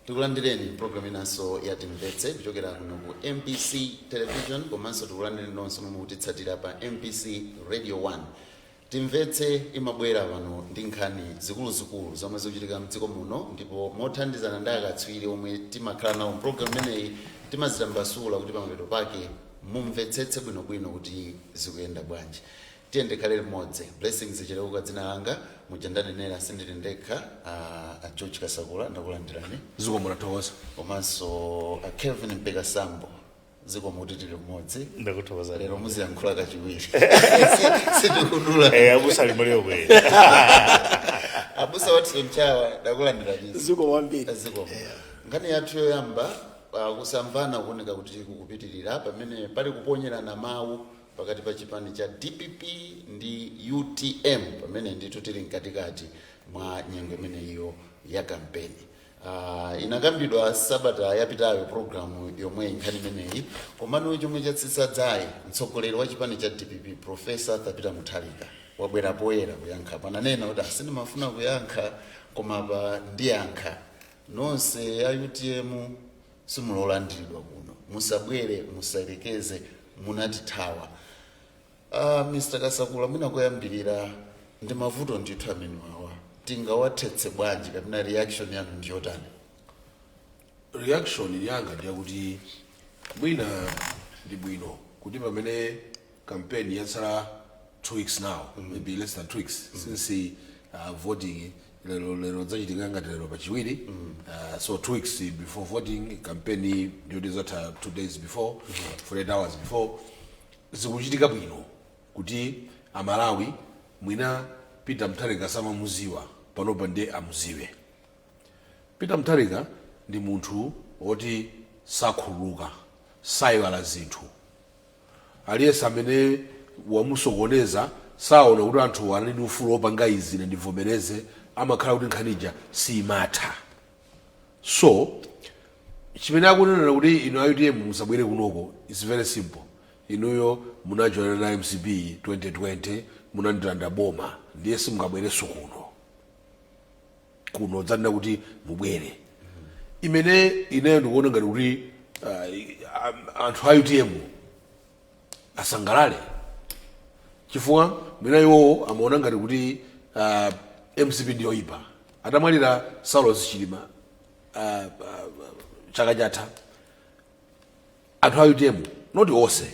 Tikulandireni program inaso ya Timvetse kuchokera kuno ku MPC television komanso tikulandireni nonse momwe mukutitsatira pa MPC radio 1. Timvetse imabwera pano ndi nkhani zikuluzikulu zomwe zikuchitika mdziko muno ndipo mothandizana ndi akatswiri omwe timakhala nawo program imeneyi timazitambasula kuti pamapeto pake mumvetsetse bwinobwino kuti zikuyenda bwanji. Tiyende khalere mmodzi. Blessings chileuka dzina langa mujandanenera sindili ndekha a George Kasakula ndakulandirani. Ziko munathokoza. Komanso a Kevin Mpeka Sambo. Ziko mutitiri mmodzi. Ndakuthokoza lero muziyankhula kachiwiri. Sitikudula. Abusa limaliyo bwe. Abusa Watson Chawa ndakulandirani. Ziko wambiri. Ziko. Ngani yathu yoyamba kusamvana kuoneka kuti kukupitirira pamene pali kuponyerana mawu pakati pa chipani cha DPP ndi UTM pamene ndithu tili mkatikati mwa nyengo imeneyo ya kampeni. Inakambidwa sabata yapitayo programu yomwe nkhani imeneyi komano chomwe chatsitsa dzayi mtsogoleri wa chipani cha DPP Professor Thapita Mutharika wabwera poyera kuyankha pananena kuti sindimafuna kuyankha koma pa ndiyankha nonse a UTM simulolandiridwa kuno musabwere musayerekeze munatithawa. Mr. Kasakula mwina kuyambirira ndi mavuto ndithu amene wawa tingawathetse bwanji kapena reaction yanu ndiyotani? Reaction yanga ndiyakuti mwina ndi bwino kuti pamene campaign yatsala 2 weeks now, maybe less than 2 weeks since voting lero zachitika ngati lero pachiwiri, so 2 weeks before voting campaign ndiyo zata 2 days before, 48 hours before, zikuchitika bwino kuti Amalawi mwina Peter Mutharika samamuziwa panopa ndi amuziwe. Peter Mutharika ndi munthu woti sakhululuka, sayiwala zinthu. Aliyense amene wamusokoneza saona kuti anthu anali ufulu opanga izi ndivomereze amakhala kuti nkhanija simatha. So chimene akunena kuti ino UTM musabwere kunoko is very simple. Inuyo munajoyana na MCB 2020 munandilanda boma ndiye simungabwereso kuno dzanena kuti mubwere. Imene ineyo ndikuona ngati kuti anthu a UTM asangalale chifukwa mwina iwowo amaona ngati kuti MCB ndiyo ipa. Atamwalira Saulos Chilima chaka chatha anthu a UTM not onse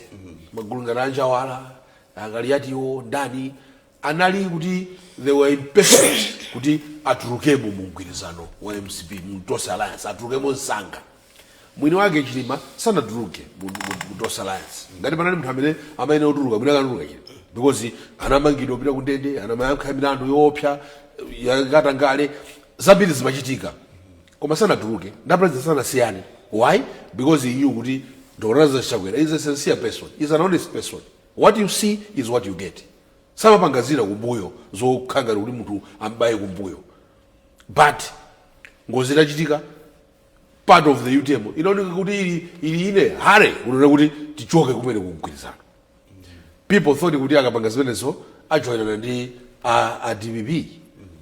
magulu ngati Anjawala Akaliatiwo ndani anali kuti they were impatient kuti atulukemo mu mgwirizano wa MCB mu Tosa Alliance, atulukemo nsanga. Mwini wake Chilima sanatuluke mu Tosa Alliance ngati panali munthu amene amayenera kutuluka mwina akanatuluka chino because anamangidwa kupita ku ndende, anamayankha milandu yoopsa yakatangale zambiri zimachitika koma sanatuluke ndapeza sanasiyane. Why? Because he knew kuti Dr. Chakwera is a sincere person, is an honest person. What you see is what you get. Samapangazira kumbuyo zokhanga kuti munthu ambaye kumbuyo. But ngozira chitika part of the UTM inaoneka kuti ili ine hare unaona kuti tichoke kumene kumgwirizano. People thought kuti akapanga zimenezo ajoyana ndi a DPP.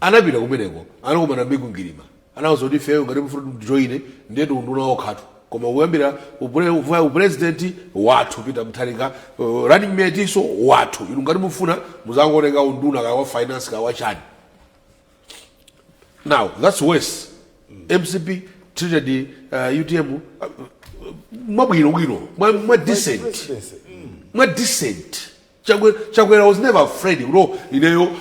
Anapita kumeneko anakumana ndi Ngirima. Anawuza kuti feyo ngati mufuna kujoine ndiye nduna okhatu. Koma uyambira upresident wathu Peter Mutharika running mate so wathu inu ngati mufuna muzangotenga unduna wa finance ka wachani. Now that's worse. MCP treated UTM mwabwino mwa decent. Mwa decent. Chakwera was never afraid. You ineyo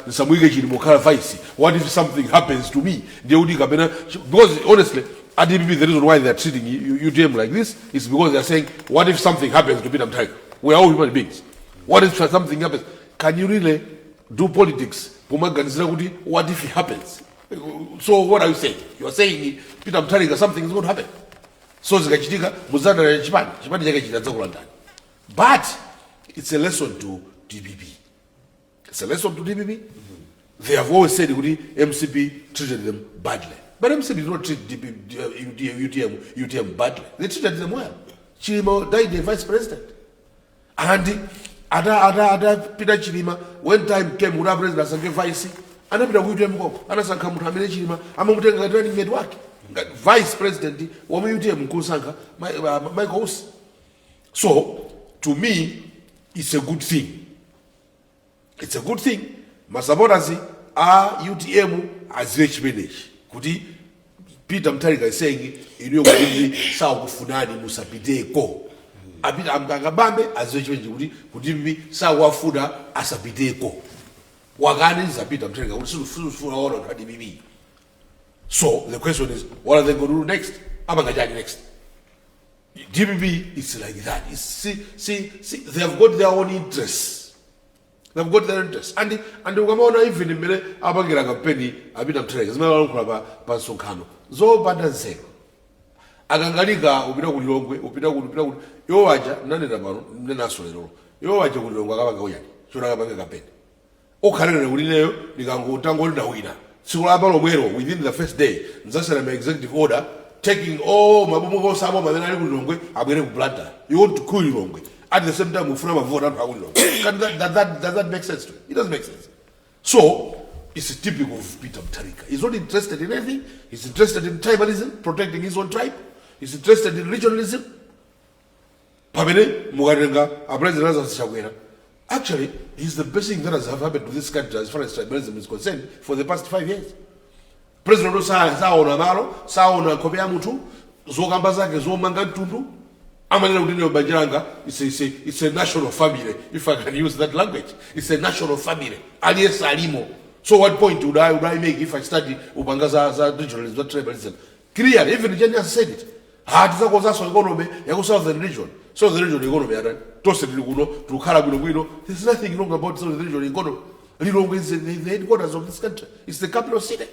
nsamwike chili mokhala vice. What if something happens to me? Because honestly DPP, the reason why they are treating UTM like this is because they are saying, what if something happens to Peter Mutharika? We are all human beings. What if something happens? Can you really do politics? What if it happens? So what are you saying? You are saying Peter Mutharika, something is going to happen. So but it's a lesson to DPP. It's a lesson to DPP. They have always said MCP treated them badly. But MCP did not treat UTM badly. They treated them well. Chilima died the vice president. And Ada Peter Chilima, when time came, Mura president as a vice, and Peter UTM go, and as a Kamutamine Chilima, I'm going to running made work. vice president womwe UTM nkusankha Michael Usi. So to me it's a good thing. It's a good thing. My supporters are UTM as rich manage. Kuti Peter Mutharika is saying iliyo kuti sawa kufunani musapiteko. Apita amkangabambe as rich manage kuti mimi sawa wafuna asapiteko. Wakani Peter Mutharika kuti sifuna wona kadi mimi. So the question is, what are they going to do next? Abangajani next. DPP is like that. It's, see, they have got their own interests. They've got their interests. And ukamona even mbele abangira kampeni abita mtrega. Zimela lokula pa Sonkano. Zo bada zero. Akangalika upita kulilongwe, upita yo waja nane na baro nena solero. Yo waja kulilongwe akabanga uyani. Chona akabanga kampeni. Okhalele kulineyo nikangutango na wina. Sikulapa lomwero within the first day. Nzasana my executive order taking all mabumungo sabo mabenali kulilongwe abwere kublanta. You want to cool Lilongwe. At the same time, we frame a vote on Lilongwe. Does that make sense to you? It doesn't make sense. So it's a typical of Peter Mutharika. He's not interested in anything. He's interested in tribalism, protecting his own tribe. He's interested in regionalism. Pamene Mugarenga, our president of Shawera. Actually, he's the best thing that has happened to this country as far as tribalism is concerned for the past 5 years. President Saona Maro, Saona Kobea Mutu, Zogambazake, Zomanga Tundu, Amanel Bajanga, it's a national family, if I can use that language. It's a national family. Alias Salimo. So what point would I make if I study Ubangaza regionalism, not tribalism? Clear, even the genius said it. Hatiza kwa zaso economy, yako southern region. Southern region economy, toasted Liguno, to Karabuno, there's nothing wrong about southern region economy. Lilongwe is the headquarters of this country. It's the capital city.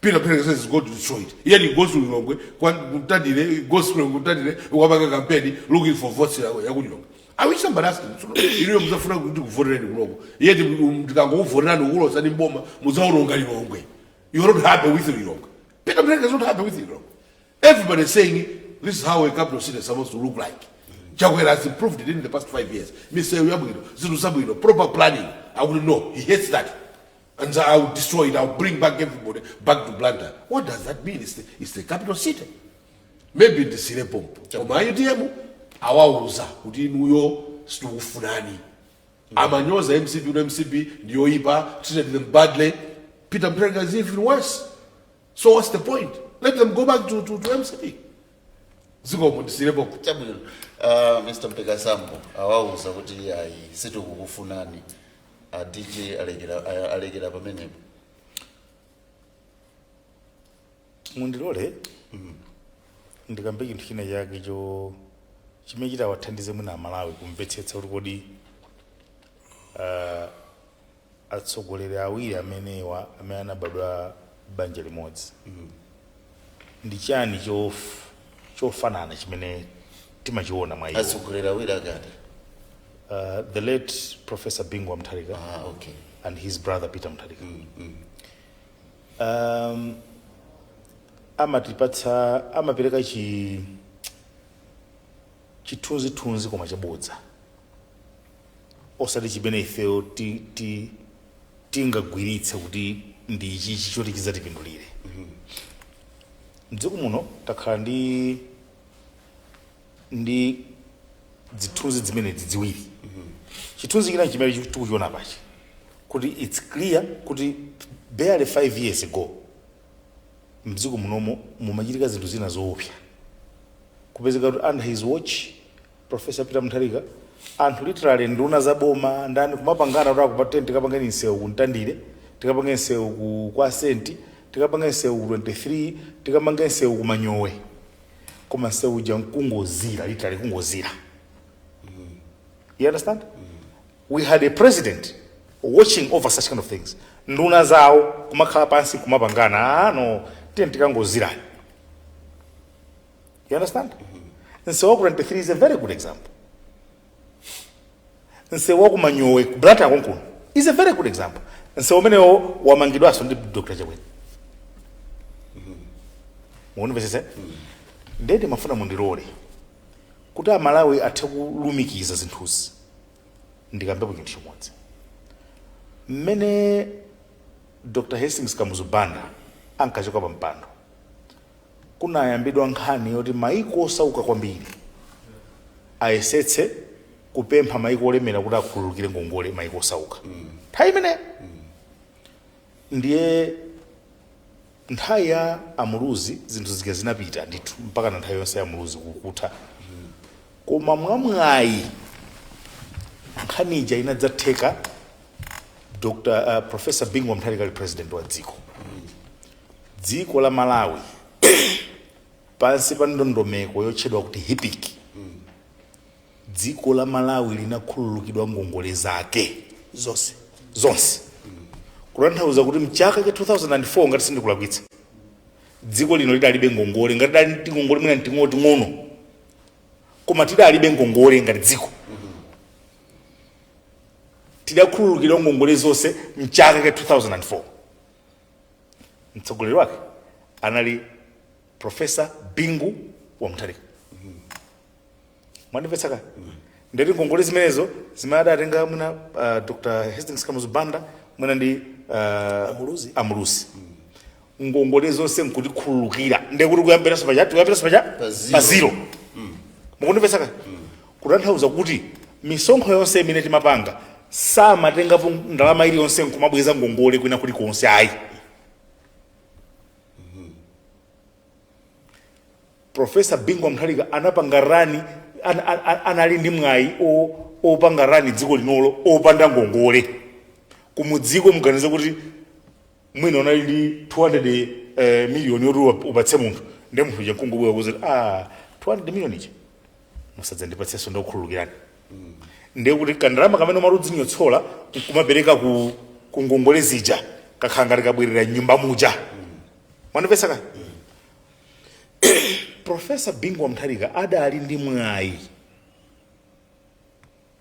Peter Mutharika says he's going to destroy it. Here he goes to Lilongwe, he goes to Lilongwe, campaign looking for votes. I wish somebody asked him, you know, Muzafuna going to vote in Lilongwe. Yet you can go for an Uros and in Boma, Muzaronga Lilongwe. You're not happy with Lilongwe. Peter Mutharika is not happy with Lilongwe. Everybody is saying this is how a capital city is supposed to look like. Jaguar has improved it in the past 5 years. Mr. Zilusabuino, proper planning. I will know. He hates that. And so I will destroy it. I will bring back everybody back to Blanda. What does that mean? It's the capital city. Maybe the city pomp. Oma UTM, awauza kuti nuyo situfunani. Amanyoza MCB no MCB ndioipa, treated them badly. Peter Mutharika is even worse. So what's the point? Let them go back to MCB. Ziko mundisire pomp. Mr. Mpegasambo, awauza kuti situ kukufunani. DJ alegera pamene. Mundilole ndikambe chinthu china chake chimene chitawathandize mwina Malawi kumvetsetsa kuti kodi atsogoleri awiri amene anabadwa banja limodzi ndi chani chofanana chimene timachiona mwa iwo. Atsogoleri awiri akati the late Professor Bingwa Mutharika okay. And his brother Peter Mutharika. Amapereka chithunzithunzi koma chabodza osati chimene ifeyo tingagwiritse kuti ndi ichi choti chidzatipindulire. Mdziko muno takhala ndi zithunzi zimene ziwiri. Chithunzi china chimene tikuchiona pachi kuti it's clear kuti barely 5 years ago mdziko munomo mumachitika zinthu zina zoopsa kupezeka kuti under his watch Professor Peter Mutharika anthu literally nduna zaboma ndani kumapangana kuti akupatenti tikapanga nsewu kuntandire, tikapanga nsewu kwa senti, tikapanga nsewu 23, tikapanga nsewu kumanyowe, koma nsewu ja nkungozira, literally kungozira. You understand? We had a president watching over such kind of things. Nduna zawo kumakhala pansi kumapangana no tikangozira. You understand? And so 23 is a very good example. And so wakumanyowe blata konkulu is a very good example. And so many wamangidwa so ndi Dr. Jawed. Muonvese ndende mafuna mundirole kuti Malawi athe kulumikiza zinthuzi ndikambe chinthu chimodzi mmene Dr. Hastings Kamuzubanda ankachoka pa mpando kunayambidwa nkhani yoti maiko osauka kwambiri ayesetse kupempha maiko olemera kuti akhululukire ngongole maiko osauka nthawi imene ndiye nthawi ya amuluzi zinthu zika zinapita ndithu mpaka na nthawi yonse ya amuluzi kukutha koma mwamwayi nkhani inadzatheka Professor Bingwa Mutharika ali president wa dziko la Malawi pansi pa ndondomeko yotchedwa kuti HIPC dziko la Malawi linakhululukidwa ngongole zake zonse kutanthauza kuti mchaka cha 2004 ngati sindikulakwitsa dziko lino lidalibe ngongole ngati dali ngongole mwina ntingoti ngono koma tidalibe ngongole ngati dziko tidakhululukidwa ngongole zonse mchaka cha 2004 mtsogoleri wake anali Professor Bingu wa Mutharika mwandimvetsa ka ndeti ngongole zimenezo zimadatenga mwina Dr. Hastings Kamuzubanda mwina ndi amuluzi ngongole zonse nkutikhululukira ndekuti kuyambira pa zero mukundimvetsa ka kutanthauza kuti misonkho yonse imene timapanga samatengapo ndalama iliyonse nkumabweza ngongole kwina kulikonse ayi Professor Bingwa Mutharika anapanga rani anali ndi mwayi opanga rani dziko linolo opanda ngongole kumudziko muganize kuti mwina unali ndi 200 miliyoni yoti upatse munthu ndi munthu jakungubwera kuzoti 200 miliyoni ichi musadza ndipatsenso ndokhululukirani ndiye kuti kandalama kamene marudzi nyotsola kumapereka ku ngongole zija kakhanga likabwerera nyumba muja mwandipesa ka Professor Bingwa Mutharika adali ndi mwayi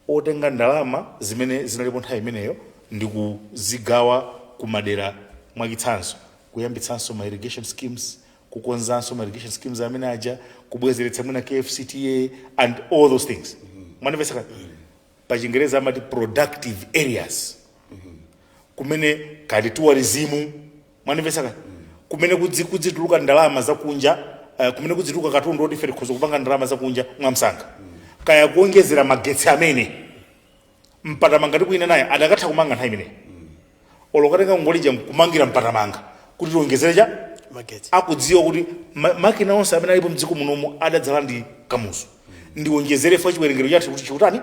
otenga ndalama zimene zinalipo nthawi imeneyo ndi kuzigawa kumadera mwachitsanzo kuyambitsanso ma irrigation schemes kukonzanso ma irrigation schemes amene aja kubwezeretsa mwina KFCTA and all those things mwandipesa ka pa Chingereza amati productive areas kumene kali tourism mwandipesa ka kumene kudzituluka ndalama zakunja kumene kudzituluka katundu oti ife tikhoza kupanga ndalama zakunja mwamsanga kaya kuongezera magetsi amene mpatamanga tikuina naye adakatha kumanga nthawi imeneyi olokatenga ngolija kumangira mpatamanga kuti tiongezere magetsi akudziwa kuti makina onse amene alipo mdziko munomu adadzala ndi kamuzu ndiwonjezere fa chiwerengero chathu kuti chikutani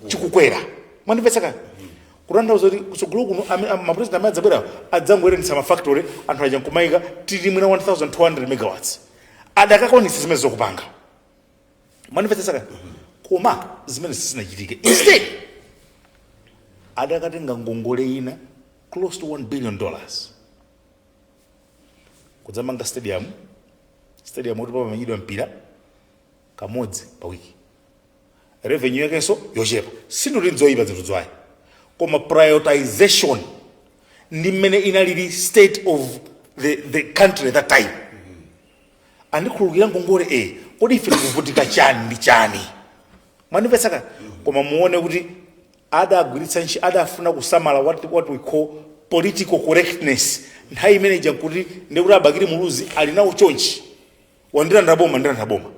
chikukwera mwandipetsa ka kutanthauza kuti kutsogolo kuno mapresident amene adzabwera adzangoyeretsa mafactory anthu aja nkumayika tili mwina 1200 megawatts adakakwanitsa zimene zokupanga mwandipetsa ka koma zimene sizinachitike instead adakatenga ngongole ina close to $1 billion kudzamanga stadium kuti pamanyidwa mpira kamodzi pa wiki revenue yakenso yochepa sinuti nzoyipa zinthu zwayi koma prioritization ndi mmene inalili state of the country at that time andikhululukira ngongole kodi ife tikuvutika chani ndi chani mwandipetsaka koma muone kuti adagwiritsa adafuna kusamala what we call political correctness nthawi imene ija kuti ndikuti abakiri muluzi ali nawo chonchi wandira boma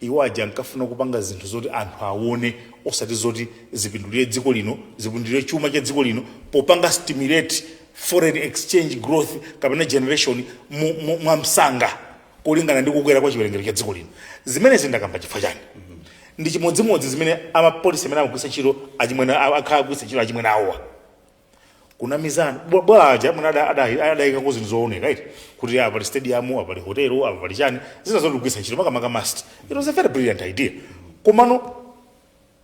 iwo aja nkafuna kupanga zinthu zoti anthu aone osati zoti zipindulire dziko lino zipindulire chuma cha dziko lino popanga stimulate foreign exchange growth kapena generation mwamsanga kulingana ndi kukwera kwa chiwerengero cha dziko lino zimene zindakamba chifukwa chani ndi chimodzimodzi zimene amapolisi amene amagwisa ntchito achimwene akagwisa ntchito achimwene awowa kuna mizani bwala aja mwana adayika ku zinthu zooneka iti kuti apa pali stadium apa pali hotel apa pali chani zina zoti kugwisa ntchito makamaka mast it was a very brilliant idea komano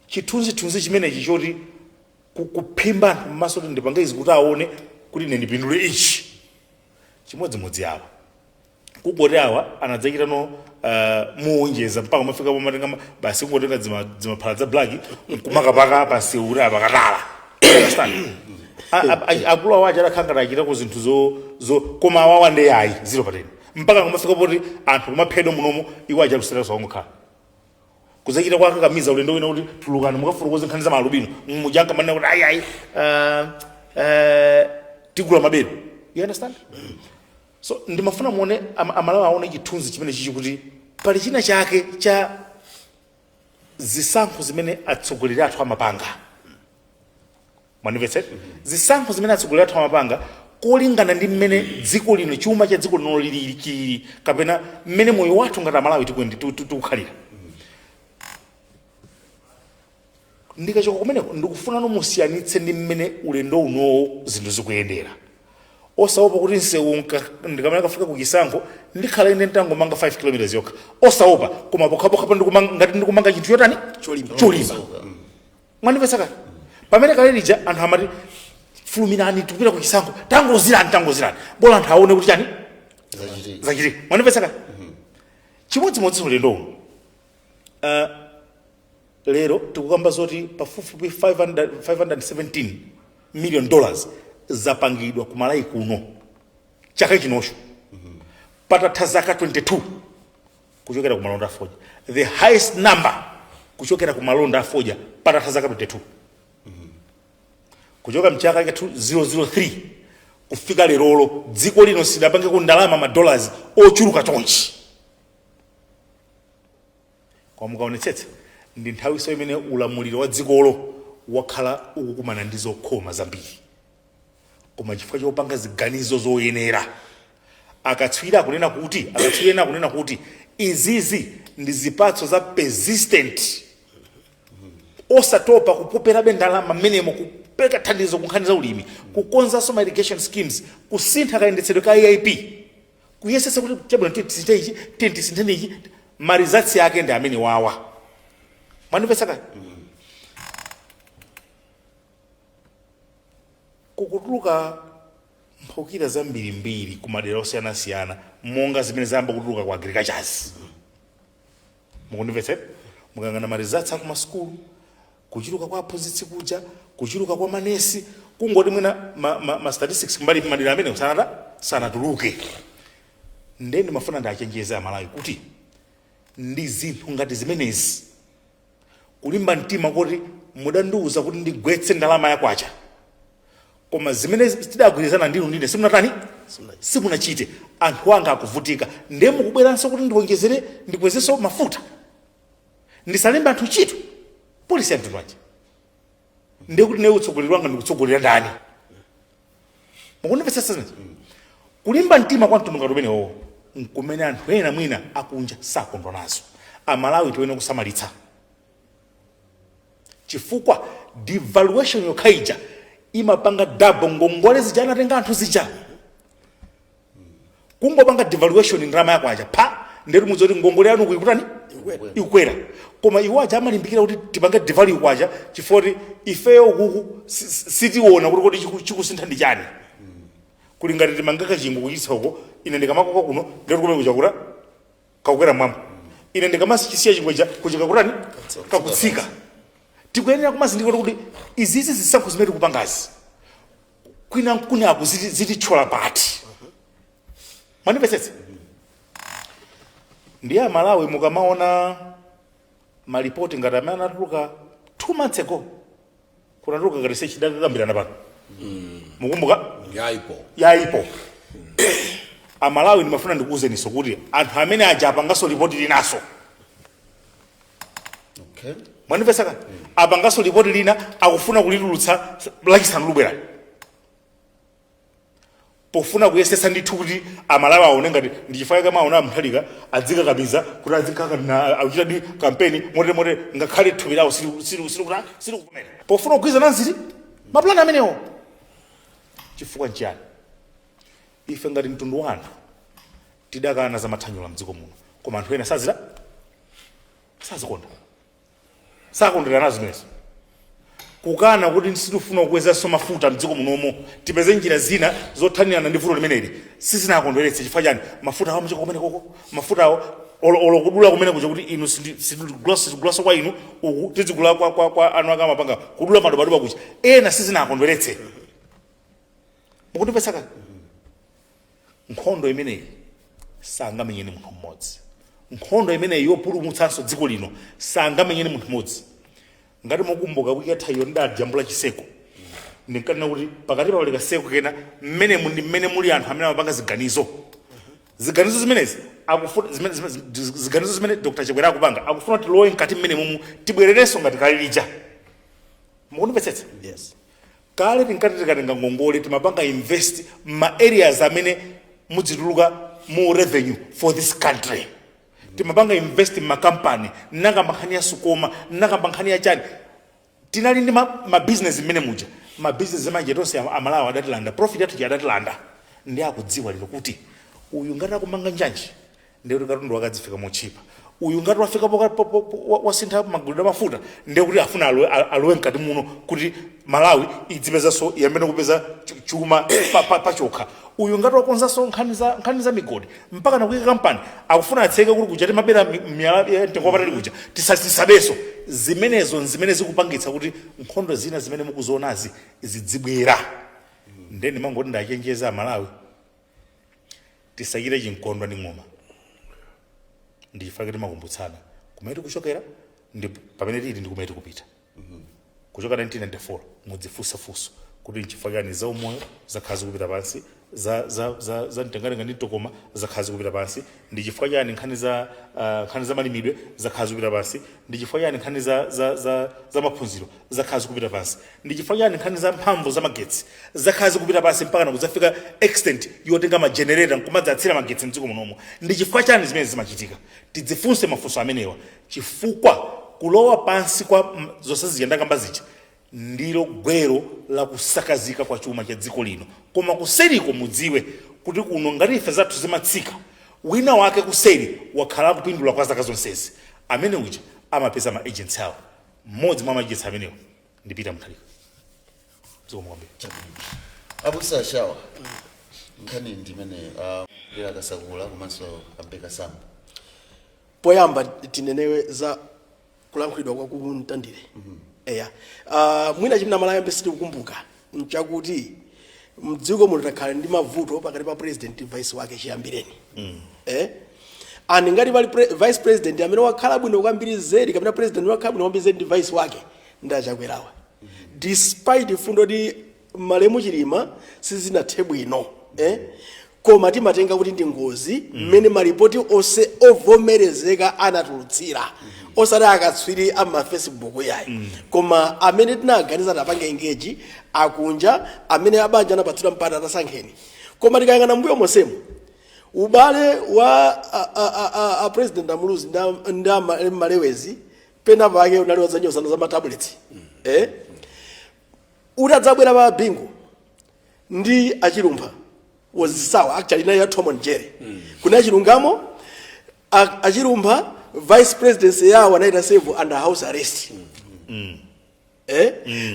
chithunzithunzi chimenechi choti kuphimba anthu m'maso kuti ndipanga izi kuti aone kuti ine ndipindule ichi chimodzimodzi awa kuboti awa anadzachitano muonjeza mpaka mafika pomatenga basi kungotenga zimaphala za black nkumakapaka pasi uri apakatala akulu awaja adakhangana achitako zinthu koma awawa ndi ayi 0% mpaka kumafika poti anthu kumaphedwa munomo iwo aja kusitera sawamukhala kuzachita kwakakamiza ulendo wina kuti tulukani mukafurukoze nkhani za malubino mujanka manena kuti ayi tigula maberu you understand So ndimafuna muone amalawi aone chithunzi chimene chichi kuti pali china chake cha zisankho zimene atsogoleri athu amapanga. Mwanimvetse? Zisankho zimene atsogoleri athu amapanga kulingana ndi mmene dziko lino chuma cha dziko lino lili kapena mmene moyo wathu ngati amalawi tikukhalira. Ndikachoka kumeneko ndikufuna musiyanitse ndi mmene ulendo unowo zinthu zikuyendera. Osaopa kuti nsewu ndikamene kafika kuchisankho ndikhala ine ntangomanga 5 km yokha. Osaopa koma pokhapokha ngati ndikumanga chinthu yotani cholimba. Mwanimvetsa kale pamene kale lija anthu amati fulumirani tikupita kuchisankho tangozirani bola anthu aone kuti chani zachitika. Mwanimvetsa kale chimodzimodzi ulendo uno lero tikukamba zoti pafupifupi $517 million zapangidwa ku Malawi kuno chaka chinosho patatha zaka 22 kuchokera ku malonda afoja. The highest number kuchokera ku malonda afoja patatha zaka 22 kuchoka mchaka cha 2003 kufika lerolo dziko lino sidapange ku ndalama $, ochuluka chonchi. Kwa mukaonetsetsa ndi nthawi so imene ulamuliro wa dzikolo wakhala ukukumana ndi zokhoma zambiri. Koma chifukwa chopanga ziganizo zoyenera akatswira kunena kuti izizi ndi zipatso za persistent osatopa kupopera ndalama mmenemo kupeka thandizo kunkhaniza ulimi kukonza so irrigation schemes kusintha kayendetsedwe ka AIP kuyesesa kuti chabwino tintisinthe marizatsi yake ndi amene wawa. Mwanimvetsa kale kukutuluka mphukira zambirimbiri ku madera osiyanasiyana monga zimene zamba kutuluka kwa agricultures. Mukundimvetsa? Mukangana marizatsi aku maskulu kuchuluka kwa aphunzitsi kuja kuchuluka kwa manesi kungoti mwina ma statistics mbali madera amene sanatuluke. Ndeni mafuna ndachenjeza Malawi kuti ndi zinthu ngati zimenezi kulimba mtima kuti mudandiuza kuti ndigwetse ndalama yakwacha koma zimene tidagwirizana ndinu ndine simunatani simunachite anthu anga akuvutika ndiye mukubweranso kuti ndikwezeso mafuta ndisalembe anthu chito polisi ya mtundu wache ndiye kuti ne utsogoleri wanga ndikutsogolera ndani. Mukundimvetsa sasa kulimba mtima kwa mtundu ngati umenewo nkumene anthu ena mwina akunja sakondwa nazo. Amalawi tiwene kusamalitsa chifukwa devaluation yokhaija imapanga double ngongole zijana tenga anthu zija kungopanga devaluation ndalama yakwacha pa ndero muzoti ngongole yanu kuikutani ikwera koma iwo aja amalimbikira kuti tipange devalue kwacha chifukwa ifeyo kuku sitiona kuti chikusintha ndi chani kulingati timangaka chingu kuchitsoko ine ndikamakoka kuno ndero kumene kuchakura kakwera mwambo ine ndikamasichisiya chingweja kuchika kutani kakutsika. Tikuyenera kumazindikira kuti izizi zisankho zimene tikupangazi kwina nkunaku zitichola pati. Mwanimvetsetsa? Ndiye Malawi mukamaona malipoti ngati amene anatuluka 2 months ago kunatuluka ngati research dakakambirana pano. Mukumbuka? Yaipo. Amalawi ndimafuna ndikuwuzeniso kuti anthu amene aja apangaso ripoti linaso. Okay. Mwanimvetsa? Apangaso ripoti lina akufuna kulitulutsa lachisanu lubwera. Pofuna kuyesesa ndithu kuti Amalawi aone ngati ndichifaya kama aona amthalika adzika kabiza kuti adzikaka na akuchita di campaign mote ngakhale thupi lawo silu kumene. Pofuna kugwiza nanziti maplani amenewo. Chifukwa nchiyani? Ife ngati mtundu wanu tidakana za mathanyula mdziko muno koma anthu ena sazikonda sakondera nazo zimenezo kukana kuti sitifuna kukwezanso mafuta mdziko munomo tipeze njira zina zothanirana ndi vuto limeneli sizinakondweretsa chifukwa chani mafuta awo mchiko kumene koko mafuta awo olokudula kumene kuja kuti inu sitigulaso kwa inu uku tizigula kwa anu aka mapanga kudula madobadoba kucha ena sizinakondweretse. Mukundimvetsa? Nkhondo imeneyi sangamenyeni munthu mmodzi. Nkhondo imeneyi yopulumutsanso dziko lino sangamenyeni munthu mmodzi. Ngati mukumbuka kuti yathayo ndajambula chiseko ndinkanena kuti pakati pa kaseko kena mmene muli anthu amene amapanga ziganizo ziganizo zimenezi akufuna ziganizo zimene Dr. Chakwera akupanga akufuna tilowe mkati mmene mumu tibwererenso ngati kale lija mukundimvetsetsa Yes. kale tinkati tikatenga ngongole timapanga invest ma areas amene mudzituluka mu revenue for this country timapanga invest ma company nanga mankhani ya sukoma nanga mankhani ya chani tinali ndi ma business mmene muja ma business manje tonse amalawa adatilanda profit yathu adatilanda ndi akudziwa lero kuti uyu ngati akumanga njanji ndi kuti katundu wakadzifika mochipa uyu ngati wafika wasintha maguliro mafuta ndi kuti afuna alowe mkati muno kuti Malawi idzipezanso yamene kupeza chuma pachokha uyu ngati wakonzanso nkhani za migodi mpaka nakuika kampani akufuna atseke kuti kuja timabera miyala mtengo wapatali kuja tisabeso zimenezo zimene zikupangitsa kuti nkhondo zina zimene mukuzionazi zidzibwera ndeni mangoti ndachenjeza Malawi tisakire chinkondwa ndi ng'oma ndifake timakumbutsana kumene kuchokera ndi pamene tili ndi kumene kupita kuchoka 1994 mudzifusafuso kuti nchifakani za umoyo zakhazi kupita pansi za mtengalenga ndi tokoma zakhazi kupita pansi ndi chifukwa chani nkhani za malimidwe zakhazi kupita pansi ndi chifukwa chani nkhani za maphunziro zakhazi kupita pansi ndi chifukwa chani nkhani za mphamvu za magetsi zakhazi kupita pansi mpaka na kudzafika extent yotenga magenerator nkumadzatsira magetsi mdziko munomo ndi chifukwa chani zimene zimachitika tidzifunse mafunso amenewa chifukwa kulowa pansi kwa zonse ziyenda kamba zicha ndilo gwero la kusakazika kwa chuma cha dziko lino koma kuseriko mudziwe kuti kuno ngati ife zathu zimatsika wina wake kuseri wakhala kupindula kwa zaka zonsezi amene uja amapeza ma agents awo mmodzi mwa agents amenewo ndipita Mutharika zomwambe abusa shawa nkhani ndimene lera kasakula komanso ambeka samba Poyamba tinenewe za kulankhulidwa kwa kumtandire eya mwina chimene amalayambe sitikukumbuka mchakuti mdziko muno takhala ndi mavuto pakati pa president vice wake chiyambireni ani ngati pali vice president amene wakhala bwino kwambiri zedi kapena president wakhala bwino kwambiri zedi ndi vice wake ndachakwerawa despite fundo di malemu chilima sizinathe bwino koma timatenga kuti ndi ngozi mmene maripoti onse ovomerezeka anatulutsira osati akatswiri ama Facebook yayi koma amene tinaganiza tapanga engage akunja amene abanja anapatsira mpata atasankheni koma tikayangana mbuyo mosemo ubale wa president amuluzi nda malewezi pena pake unali wazanyozana za matablets utadzabwera pa bingu ndi achilumpha was sawa actually na ya Tom and Jerry kuna chilungamo achilumpha vice presidency yawo anaita save under house arrest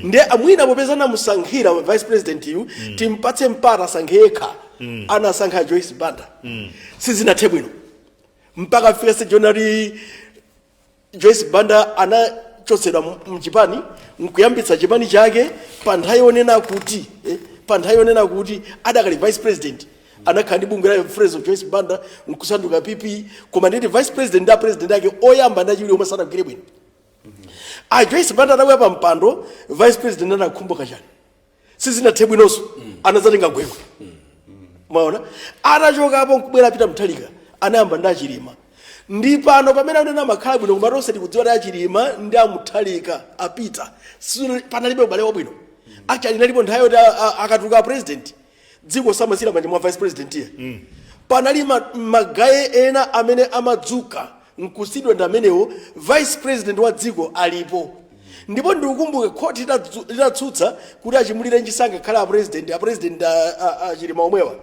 ndiye amwina popezana musankhira vice president yu timpatse mpata sankheka anasankha Joyce Banda sizinathe bwino mpaka fika January Joyce Banda anachotsedwa mchipani nkuyambitsa chipani chake panthawi yonena kuti adakali vice president anakhala ndi bungwe la Friends of Joyce Banda nkusanduka PP koma ndi vice president da president yake oyamba ndachili omwe sanagwire bwino Joyce Banda adakwera pa mpando vice president anakhumbuka chani sizinathe bwinonso anazatenga gweko maona atachokapo nkubwera pita Mutharika anayamba ndachilima ndi pano pamene anena makhala bwino koma tonse tikudziwa da Chilima ndi Mutharika apita panalibe ubale wabwino actually nalipo nthawi yoti akatuka president dziko samasira manja mwa vice president iye panali magaye ena amene amadzuka nkusidwa ndi amenewo vice president wa dziko alipo ndipo ndikukumbuke khoti idatsutsa kuti achimulire nchisankho khala a president Chilima omwewa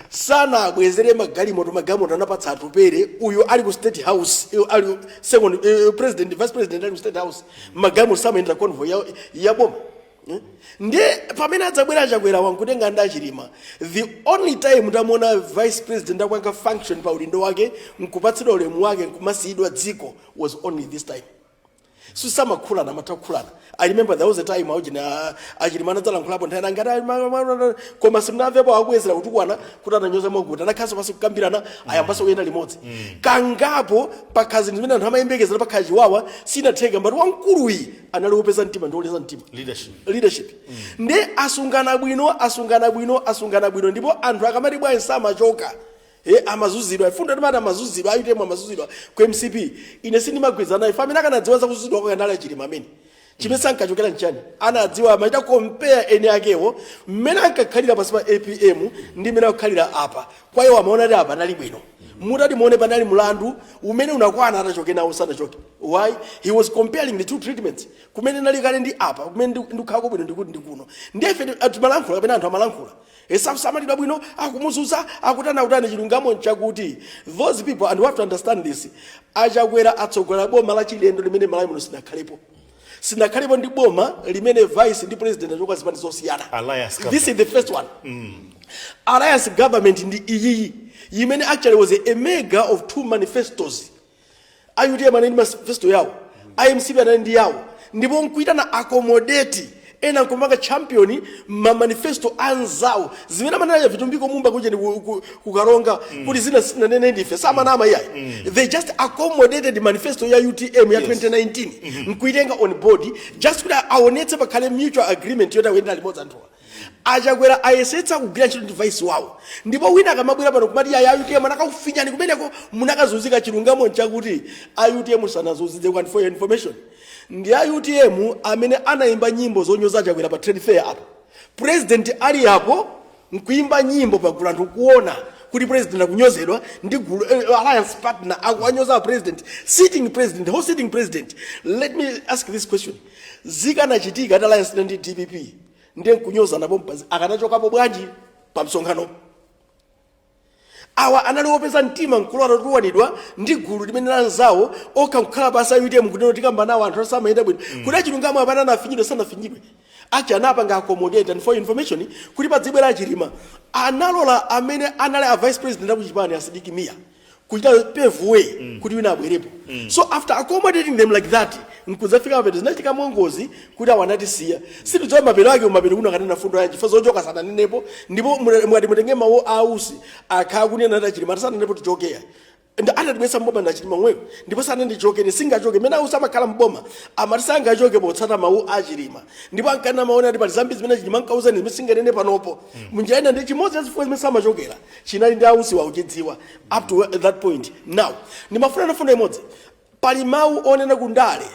sana abwezere magalimoto anapatsa atupere uyu ali ku state house ali second president vice president ali ku state house magalimoto samayenda convoy ya boma ndiye pamene adzabwera Chakwera wankutenga nda Chilima the only time ndamona vice president akwanga function pa udindo wake nkupatsidwa ulemu wake nkumasiyidwa dziko was only this time susamakhulana matakhulana I remember there was a time Chilima anadzalankhulapo nthana ngati koma simnamvepo akubwezera kutukwana kuti ananyoza mwaguta anakhaso pasi kukambirana ayambaso kuyenda limodzi kangapo pakhazi zimene anthu amayembekezera pakhala chiwawa sinatheka but wamkuluyi anali wopeza mtima ndi woleza mtima leadership ndi asungana bwino ndipo anthu akamati bwanji samachoka amazuzidwa ifunda timati amazuzidwa ayutemu amazuzidwa ku MCP ine sindimagwirizana naye famene akanadziwa za kuzuzidwa kwa ndala Chilima amene chimene sankachokera nchani anadziwa amaita compare eni akewo mmene ankakhalira pasi pa APM ndi mmene akukhalira apa kwa iwo amaona kuti apa anali bwino mutati muone panali mlandu umene unakwana atachoke nawo sanachoke. Why? He was comparing the two treatments kumene nali kale ndi apa kumene ndikhala bwino ndikuti ndikuno ndefe atimalankhula kapena anthu amalankhula esamalidwa bwino akumuzuza akutana utani chilungamo nchakuti those people, and we have to understand this, achakwera atsogola boma la chilendo limene Malawi muno sinakhalepo ndi boma limene vice ndi president achoka zipani zosiyana. This is the first one. Alliance government ndi iyi imene actually was a mega of two manifestos. IUDM anali manifesto yawo, IMCP anali ndi yawo, ndipo nkuitana accommodate ena nkumanga champion ma manifesto anzawo zimene amanali vitumbiko mumba kuje kukaronga kuti zina sinanene ndife samanama yayi. They just accommodated the manifesto ya UTM ya 2019 nkuitenga on board just kuti aonetse pakhale mutual agreement yota wenda limodzi anthuwa. Achakwera ayesetsa kugwira ntchito device wawo ndipo wina akamabwera pano kumati ya UTM anakakufinyani kumeneko munakazunzika chilungamo nchakuti UTM sanazunzike. Kwa for your information ndi UTM amene anaimba nyimbo zonyoza Achakwera pa trade fair apo president ali apo nkuimba nyimbo pa gulu anthu kuona kuti president akunyozedwa ndi gulu alliance partner akuanyoza president sitting president. Who sitting president? Let me ask this question. Zikanachitika ati alliance ndi DPP ndiye kunyoza napo mpazi akanachokapo bwanji pa msonkhano awa analiopeza mtima nkulora tuwanidwa ndi gulu limene lanzawo okakhala basa UTM kunena tikamba nawo anthu osamayenda bwino kuti chilungamo apana nafinyidwe sanafinyidwe acha anapanga accommodate. And for information kuti padzibwera Chilima analola amene anali a vice president aku Chipani asidiki Mia kuita pave way kuti wina abwerepo. So after accommodating them like that nkuzafika papeto zinachitika mongozi kuti awanatisiya situdziwa mapero ake umapero kuno akanena fundo yanji fa zochoka sananenepo ndipo mwati mutenge mawu ausi akhala kunena nati Chilima sananenepo tichokera and anatibwesa mboma na Chilima mweyo ndipo sanandichokere singachoke mena ausi amakhala mboma amati sangachoke potsata mawu a Chilima ndipo ankana maona ati pali zambi zimene Chilima ankauza zimene singanene panopo munjaenda ndi chimodzi yazifuwa zimene samachokera chinali ndi ausi wauchidziwa up to that point. Now ndimafuna nafundo imodzi pali mawu onena kundale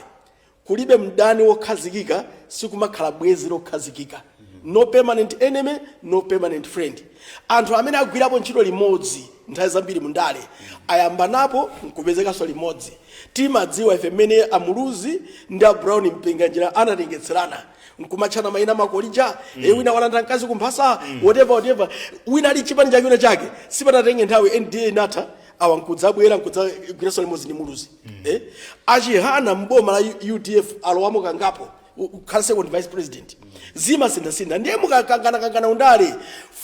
kulibe mdani wokhazikika sikumakhala bwezi lokhazikika. No permanent enemy, no permanent friend. Anthu amene agwirapo ntchito limodzi nthawi zambiri mundale ayamba napo nkupezekaso limodzi. Timadziwa ife mmene amuluzi ndi Brown mpinga njira anatengetserana nkumachana mayina makolija wina walanda mkazi kumphasa whatever wina ali chipani chake wina chake sipatatenge nthawi NDA nata awankuzabwera nkuzagwiraso limodzi ndi muluzi. Achihana mboma la UTF alowamo kangapo ukhala second vice president zima sindasinda ndiye mukakangana undale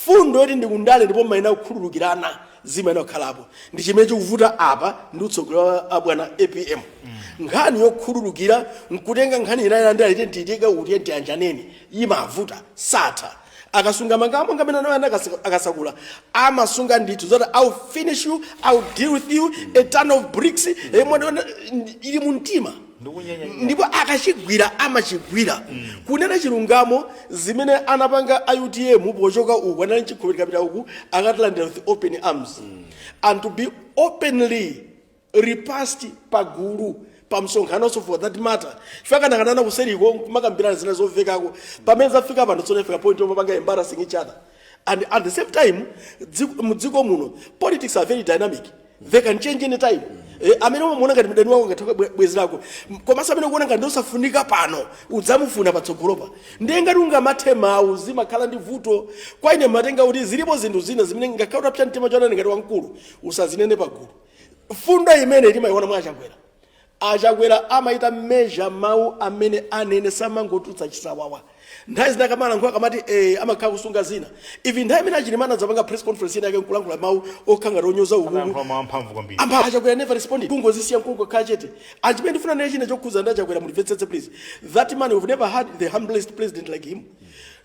fundo yoti ndi kundale ndipo mayina kukhululukirana zima ina kukhalapo ndi chimene chikuvuta apa ndi utsogoleri wa bwana APM. Nkhani yokhululukira nkutenga nkhani ina ndale tentitika kuti enti anjaneni imavuta satha akasunga mangamo ngamena nawo akasakula amasunga ndithu zoti I'll finish you, I'll deal with you, a ton of bricks ili muntima ndipo akachigwira amachigwira kunena chilungamo zimene anapanga UTM pochoka uku anali chikhulupiriro kapita uku akatilandira with open arms and to be openly repassed pagulu pa msonkhano so for that matter chifaka nakanana kuseriko kumakambirana zina zovekako pamene zafika pano tsonefika point yomapanga embarrassing each other. And at the same time mudziko muno politics are very dynamic, they can change any time. Amene umamuona ngati mdani wako ngatoka bwezi lako koma samene kuona ngati osafunika pano udzamufuna patsogolopa ndiye ngati ungamatema uzimakhala ndi vuto kwa ine matenga kuti zilipo zinthu zina zimene ngakhala utapsa mtima chonani ngati wamkulu usazinene pagulu. Fundo imene timayiona mwa Achakwera amaita measure mawu amene anene samangotutsa chisawawa nthawi zina kamala nkhoya kamati amakhala kusunga zina even nthawi imene Achilimana zapanga press conference yake nkulankhula mawu okhanga ronyoza Achakwera never responded kungozisiya mkungu khala chete. Achimene ndifuna naye china chokhuza ndi Achakwera mundimvetsetse please, that man we've never had the humblest president like him.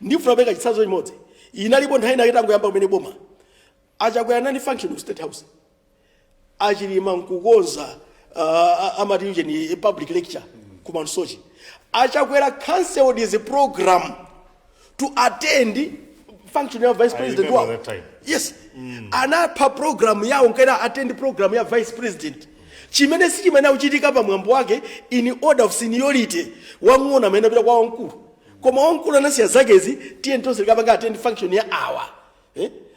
Ndifuna beka chitsanzo chimodzi inalipo nthawi inayi tangoyamba kumene boma Achakwera nani function ku State House Achilima nkukonza amati uje public lecture kumansochi Achakwera cancelled his program to attend function ya vice president remember wao. that time. Yes. Anapa program yao nkaenda attend program ya vice president. Chimene si chimene uchitika pa mwambo wake in order of seniority wang'ona amene apita kwa wankulu. Koma wankulu anasiya zakezi tiye ntonse likapanga attend function ya awa.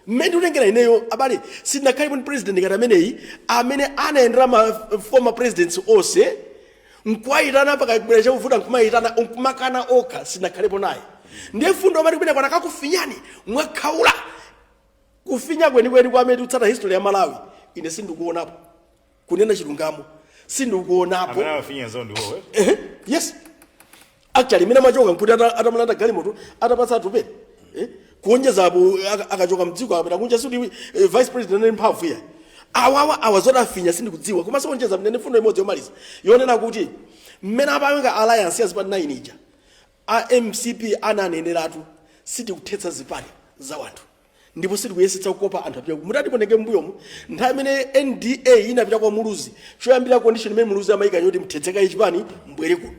Mmene ulengera ineyo abale sinakhale poni president ngati ameneyi amene anaendera ma former presidents onse nkwayitana pakabwera chakuvuta nkumayitana nkumakana okha sinakhalepo naye. Ndiye fundo amati kumene kwana kakufinyani mwakhaula kufinya kwenikweni kwa amene utsata history ya Malawi ine sindikuonapo kunena chilungamo sindikuonapo. Amene amafinya nzo ndiwo Yes. Actually mina machoka nkuti atamulanda galimoto atapatsa atupere kuonjeza apo akachoka mdziko apita kunja sudi vice president ndi mphamvu ya awawa awazoda afinya sindikudziwa koma sonjeza mnene fundo imodzi yomaliza yonena kuti mmene apanga alliance yazipani 9 ija a MCP ananeneratu sitikuthetsa zipani za wanthu ndipo sitikuyesetsa kukopa anthu apita mutati poneke mbuyomu nthawi imene NDA inapita kwa Muluzi choyambira condition imene Muluzi amayika yoti mthetseka ichipani mbwere kuno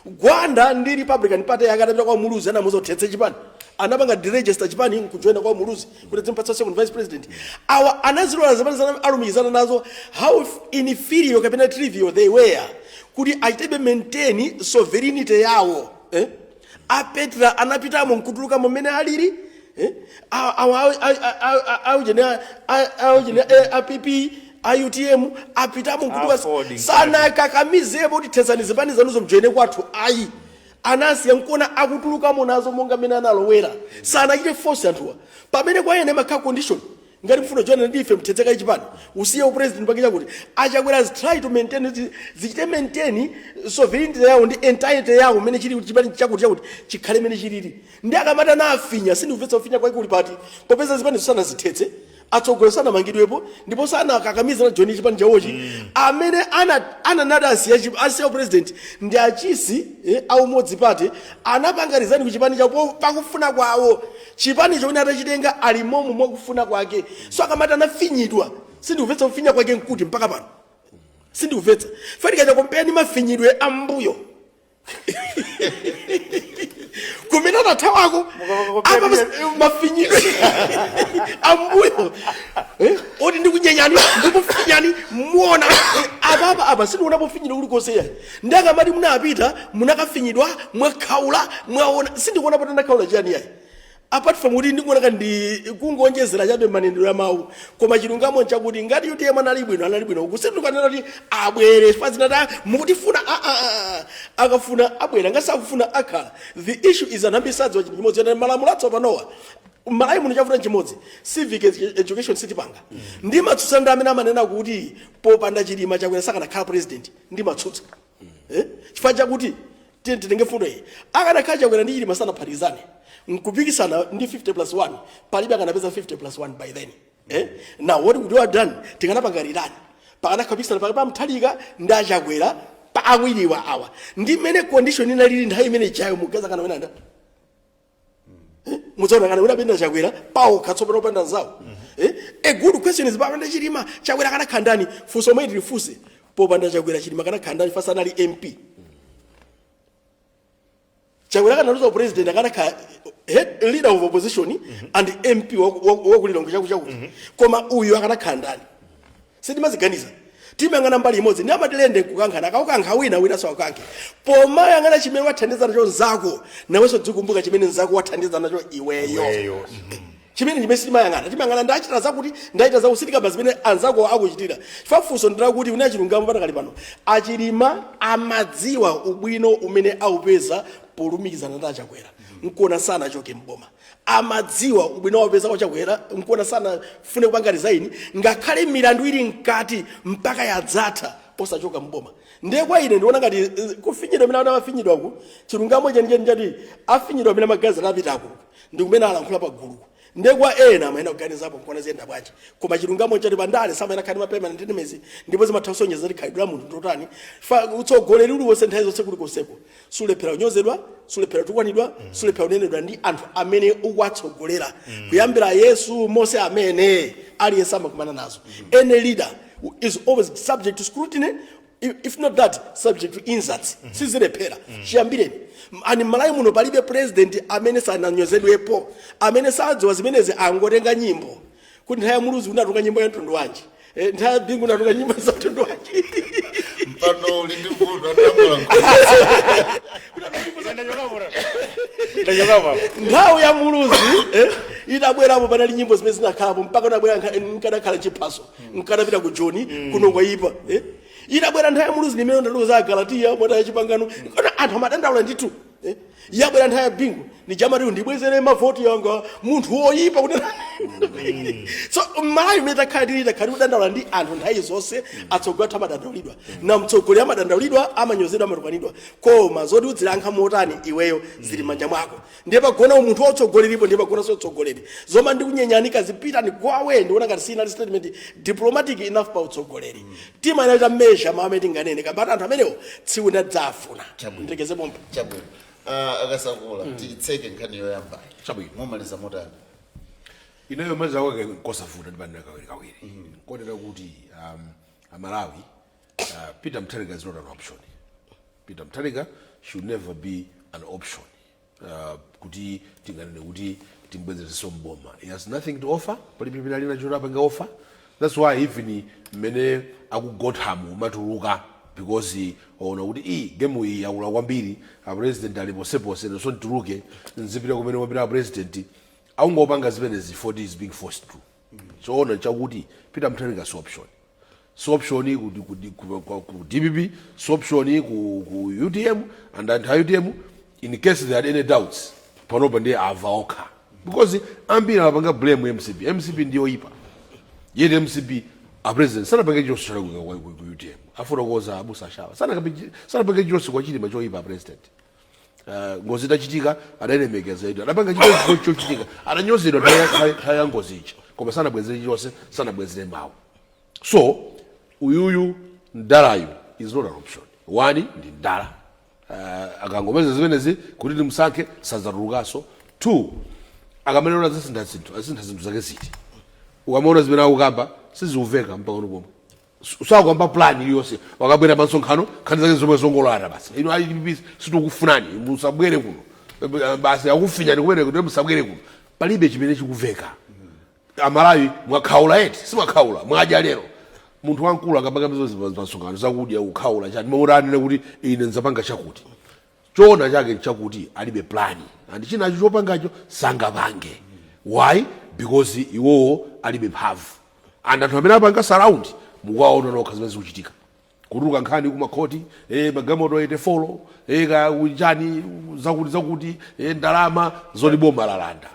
Gwanda ndi Republican Party yakatapita kwa Muluzi anamuza kuthetse chipani anapanga deregister chipani kujoina kwa Muluzi kuti zimpatsa second vice president awa anazilola zamani sana alumikizana nazo how inferior kapena trivial they were kuti aitebe maintain sovereignty yawo a Petra anapitamo nkutuluka mmene alili APP IUTM apitamo nkutuluka sana kakamizepo kuti thetsani zipani zanuzo mjoine kwathu ayi anasiya nkona akutulukamo nazo monga mene analowera sana chite force anthuwa pamene kwa ene makha condition ngati mfuno jona ndife mthetseka ichipani usiye president pakicha kuti achakwera try to maintain zichite maintain sovereignty yawo ndi entirety yawo mene chili chipani chakuti chikhale mene chilili ndi akamata na afinya sindimvetsa ufinya kwa ikuli pati popeza zipani sana zithetse atsogolesana mangidwepo ndipo sana akakamiza na John chipani chawochi amene ananada asiya president ndi achisi au modzi pate anapangarizani kuchipani chapo pakufuna kwawo chipani chomwe atachitenga alimomo mwakufuna kwake so akamata anafinyidwa sindimvetsa ufinya kwake nkuti mpaka pano sindimvetsa fatika cha compare ni mafinyidwe ambuyo kumena nathawako apa mafinyidwe ambuyo oti ndikunyenyani ndikufinyani muona apa sindikuonapo finyidwe kulikonse ndakamati munapita munakafinyidwa mwakhaula mwaona sindikuonapo tandakhaula chiyani yayi apart from kuti ndikuoneka ndi kungonjezera chabe manenero ya mawu koma chilungamo chakuti ngati UTM anali bwino kusendukanena kuti abwere fazinata mukutifuna akafuna abwera ngasakufuna akhala the issue is anambisadzi wa chinthu chimodzi yana malamulo atsopanowa malayi muno chafuta chimodzi civic education sitipanga ndi matsutsa ndi amene amanena kuti popanda chilima chakwera sakanakhala president ndi matsutsa chifukwa chakuti titenge fundo iyi akanakhala chakwera ndi chilima sanaphatikizane nkupikisana ndi 50+1 palibe akanapeza 50+1 by then now what would you have done tikanapangalirirani pakanakapikisana pakapa mthalika ndi achakwera pa awiriwa awa ndi mmene condition inalili nthawi imene chayo mugaza kana wena nda mutsaona kana wena penda chakwera pawo katsopano panda nzawo a good question is papanda chilima chakwera kana khandani funso maiti lifuse popanda chakwera chilima kana khandani fasana ali MP chakwera kana luzo president kana head leader of opposition and MP wakulilongo chakuti koma uyu akana khandani sidimaziganiza timangana mbali imodzi ndi amatilende kukankhana akaukankha wina so akankhe poma yangana chimene wathandiza nacho nzako nawenso dzikumbuka chimene nzako wathandiza nacho iweyo chimene chimene simayangana timangana ndachita zakuti ndachita zakuti sitikamba zimene anzako akuchitira chifafunso ndira kuti una chilungamo patakali pano achilima amadziwa ubwino umene aupeza polumikizana ndi achakwera nkona sana choke mboma amadziwa ubwino wapeza kwa chakwera nkona sana fune kupanga design ngakhale milandu ili nkati mpaka yadzatha posachoka mboma ndiye kwa ine ndiona ngati kufinyidwa mina amafinyidwa ku chilungamo njati afinyidwa mina magazi lapitako ndikumena alankhula pa gulu ndiye kwa ena amaenda kuganizapo nkona ziyenda bwanji koma chilungamo chati pandale samaena khani mapema ndinemezi ndipo zimathawusonye zati khalidwe munthu ndotani utsogoleri uliwonse nthawi zonse kuli konseko sulephera unyozedwa sulephera tukwanidwa sulephera unenedwa ndi anthu amene ukuwatsogolera kuyambira Yesu Mose amene aliyense amakumana nazo any leader is always subject to scrutiny if not that subject to insults sizilephera chiyambireni ani Malawi muno palibe president amene sananyozedwepo amene sadziwa zimenezi angotenga nyimbo kuti nthawi ya Muluzi unatoka nyimbo ya mtundu wanji nthawi ya Bingu unatoka nyimbo za mtundu wanji mpano uli ndi mvuto atamula nthawi ya Muluzi idabwerapo panali nyimbo zimene zinakhalapo mpaka unabwera nkadakhala chiphaso nkadapita ku Joni kuno kwaipa idabwera nthawi ya Muluzi limene ndaluza Galatiya mota ya chipangano anthu amadandaula ndithu yabwera nthawi ya Bingu ni jamari ndibwezere mavoti yanga munthu woyipa kuti so Malawi metakhali kudandaula ndi anthu nthawi zonse atsogoleri amadandaulidwa na mtsogoleri amadandaulidwa amanyozedwa amatukwanidwa koma zoti udzilankha motani iweyo zili manja mwako ndiye pagona munthu wotsogoleripo ndiye pagona sotsogoleri zoma ndikunyenyanika zipita ni kwawe ndiona ngati sina statement diplomatic enough pa utsogoleri tima inaita measure mama tinganene kabata anthu amenewo tsiku ndadzafuna ndikeze pompa chabwino akasakula titseke nkhani yoyamba Chabwino. mumaliza motani inayo maza wake kosafuta ndibanda kawiri kodera kuti Malawi Peter Mutharika is not an option. Peter Mutharika should never be an option. Kuti tinganene kuti timbwezere somboma. He has nothing to offer. Palibe alina chora panga offer. That's why even mene akugotham matuluka because ona kuti game iyi yakula kwambiri a president aliposepose so ntuluke nzipira kumene wapita president aungopanga zimene zifoti is being forced to. So ona chakuti Peter Mutharika so option. So option ku DPP, so option ku UTM, and then UTM in case they had any doubts panopa ndiye avaoka because ambira abanga blame MCP ndiyo ipa yede MCP a president sana panga jo shala ku UTM afuna koza abusa shawa sana panga jo kwa chini macho ipa president ngozi tachitika adalemekeza zaidi adapanga chito chitika adanyozedwa thaya ngozi ichi koma sana bwezere yose sana bwezere mawo so uyuyu ndalayu is not an option. One ndi ndala akangomeza zimenezi kuti timsankhe sazatulukaso. Two akamenera zasintha zinthu zake ziti ukamaona zimene akukamba siziuveka mpaka uno pomwe usakwamba plan yonse wakabwera masonkhano khani zake zomwe zongolata basi ino ali situkufunani musabwere kuno basi akufinya ndikumene kuti musabwere kuno palibe chimene chikuveka. Amalawi mwakhaula eti simwakhaula mwadya lero munthu wankulu akapanga masonkhano zakudya ukhaula chani maurani kuti ine nzapanga chakuti chona chake chakuti alibe plani and chinacho chopangacho sangapange. Why? Because iwowo alibe mphamvu and anthu amene apanga surround mukwaona nokha zimene zikuchitika kutuluka nkhani kumakhoti magamoto ete folo ka uchani zakuti ndalama zoti boma lalanda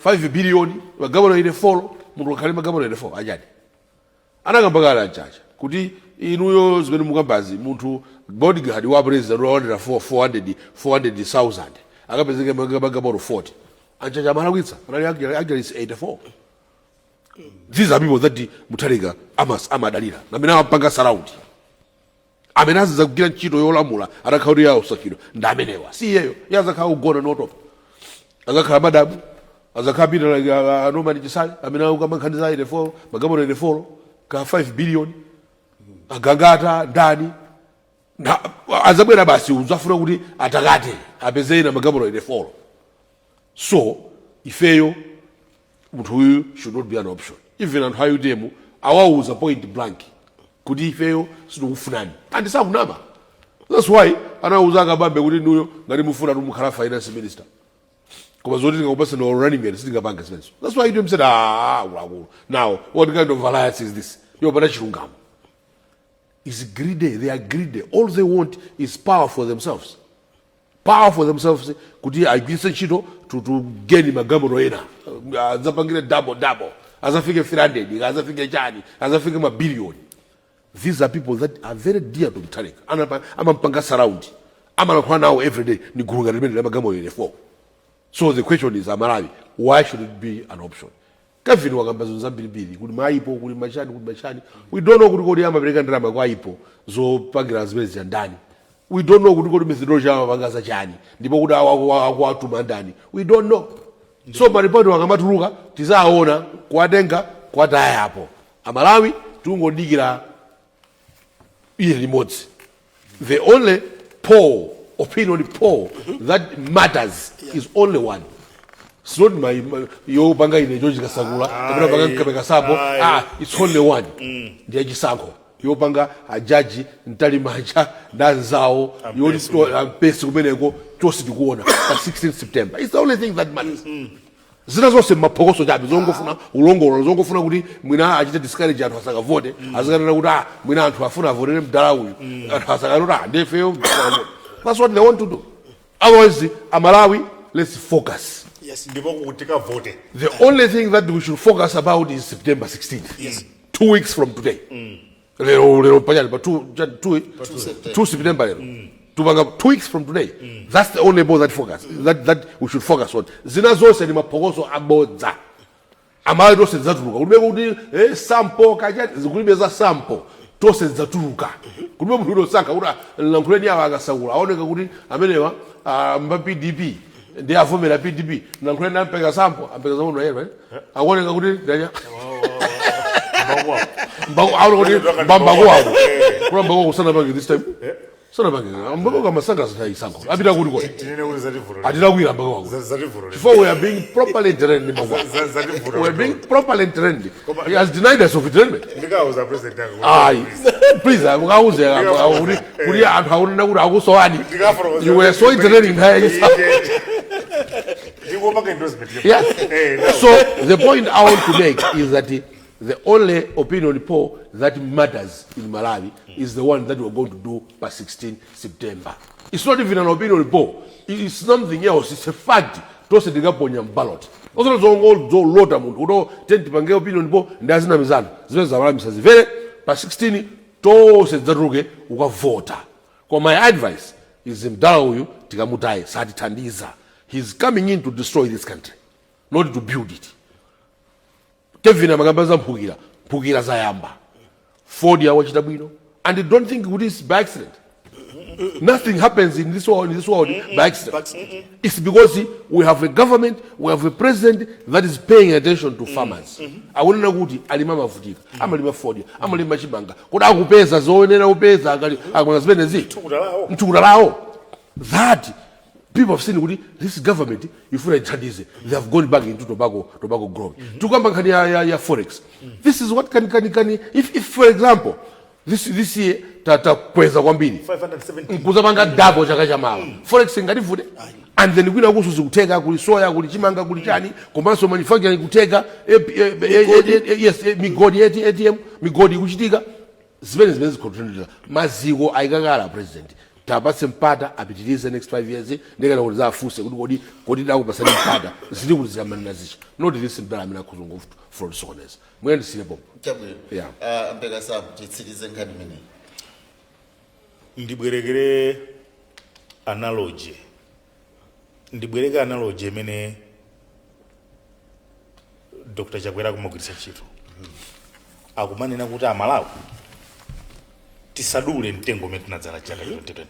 5 billion magamoto ete folo munthu akhale magamoto ete folo achani anakambakala chacha kuti inuyo zimene mukambazi munthu bodyguard wa president waonera 400,000 akapezeke magamoto 40 anchacha amalawitsa actually is 84. These are people that Mutharika amadalira namene amapanga surround amene azizakugwira ntchito yolamula atakhauri yawo sakiro ndamenewa si yeyo yazakhala kugona notopa azakhala madabu azakhala pita anomani chisale amene akukamankhaniza 84 magamoto 84 ka 5 billion agangata ndani azabwera basi uzafuna kuti atakate apeze ina magamoto 84. So ifeyo munthu uyu should not be an option. Even anthu a UTM awauza point blank kuti ifeyo situkufunani and sakunama. That's why anauza akabambe kuti nuyo ngati mufuna mukhala finance minister koma zoti ngakupasa no running mate sitingapanga zimenezo. That's why UTM said now what kind of alliance is this? Yopata chilungamo. Is greedy. They are greedy. All they want is power for themselves. Power for themselves kuti agwise ntchito to gain magamoto ena azapangire double azafike 300 azafike chani azafike mabiliyoni. These are people that are very dear to Mutharika amampanga surround amalakwana nawo every day ni gulunga limene la magamoto ene 4. So the question is Malawi, why should it be an option? Kavini wakamba zambiri kuti maipo kuti machani we don't know kuti kodi amapereka ndalama kwa ipo zopangira zimene za ndani. We don't know kuti kodi methodology amapanga chani ndipo kuti akwatuma ndani. We don't know. So maripoti wakamatuluka tizaona kuwatenga kwataya hapo. Amalawi tungodikira iye limodzi. The only poll, opinion poll that matters is only one. It's not my yo banga ine George Kasagula, kapena banga Kabeka Sabo. It's only one. Ndiye chisankho. Yo banga ajaji ntali manja ndanzawo yoli pesi kumeneko chose ndikuona pa 16 September. It's the only thing that matters. Zina zonse maphokoso chabe zongofuna ulongolo zongofuna kuti mwina achite discourage anthu asakavote azikanena kuti mwina anthu afuna avotere mdala uyu anthu asakanota ndefeyo. That's what they want to do. Otherwise Malawi, let's focus. Yes. The only thing that we should focus about is September 16th. Yes. 2 weeks from today. Lero panyali pa 2 September lero. 2 weeks from today. That's the only ball that we should focus on. Zina zonse ni maphokoso abodza. Amali tose zatuluka. Kulibe kuti sample kachati zikulibe za sample. Tose zatuluka. Kulibe munthu losaka kuti lankhuleni awa akasakula. Aoneka kuti amenewa mba PDP. Ndi avomera PDP. Lankhuleni ampeka sample. Ampeka zamuno yero. Aoneka kuti ndanya. Mbago kuti mbambako wako. Kula mbago kusana bangi this time. Sana bangi. Mbago kama sanga zita isango. Abita kuti kwa. Adila kuira mbago wako. Before we are being properly trained mbago. We are being properly trained. He has denied us of trainment. Please, mukauze kuri anthu aunena kuti akusowani. You were so trained high. Yeah. So the point I want to make is that the only opinion poll that matters in Malawi is the one that we're going to do by 16 September. It's not even an opinion poll. It's something else. It's a fact. Tose ndingaponya ballot. Ozo zongo lota mundu. Udo tenti pange opinion poll ndazina mizano. Zimene za Malawi zivere by 16 tose zaruke ukavota. Kwa my advice is mdala uyu tikamutaye satithandiza. He's coming in to destroy this country, not to build it. Kevin amagambaza mpukira zayamba. Ford ya wachita bwino. And they don't think it is by accident. Nothing happens in this world by accident. It's because we have a government, we have a president that is paying attention to farmers. Awonena kuti alima mavutika, amalima Ford, amalima chibanga. Kuda kupeza zoonera upeza akwana zimene zitu. Mtukula that people have seen this government, if we they have gone back into tobacco growth. To come back ya forex. This is what can if for example, this year tata kweza kwambiri 570 kuzabanga double chaka chamawa forex ngati vude and then kwina kusuzi kuteka kuli soya kuli chimanga kuli chani komanso manufacturing kuteka yes migodi ATM migodi kuchitika zimene zikontrolera maziko ayikakala president tapatse mpata apitirize next 5 years ndekana kuti zafuse kuti kodi dakupasani mpata zili kuti ziyamanira zicha not this mbala amene akhuzungu for sokoneza muyandisire bombo yeah mpeka sabu titsirize ngani mene ndibwerekere analogy imene Dr. Chakwera kumagwiritsa ntchito akumanena kuti Malawi tisadule mtengo umene tinadzala chaka 2020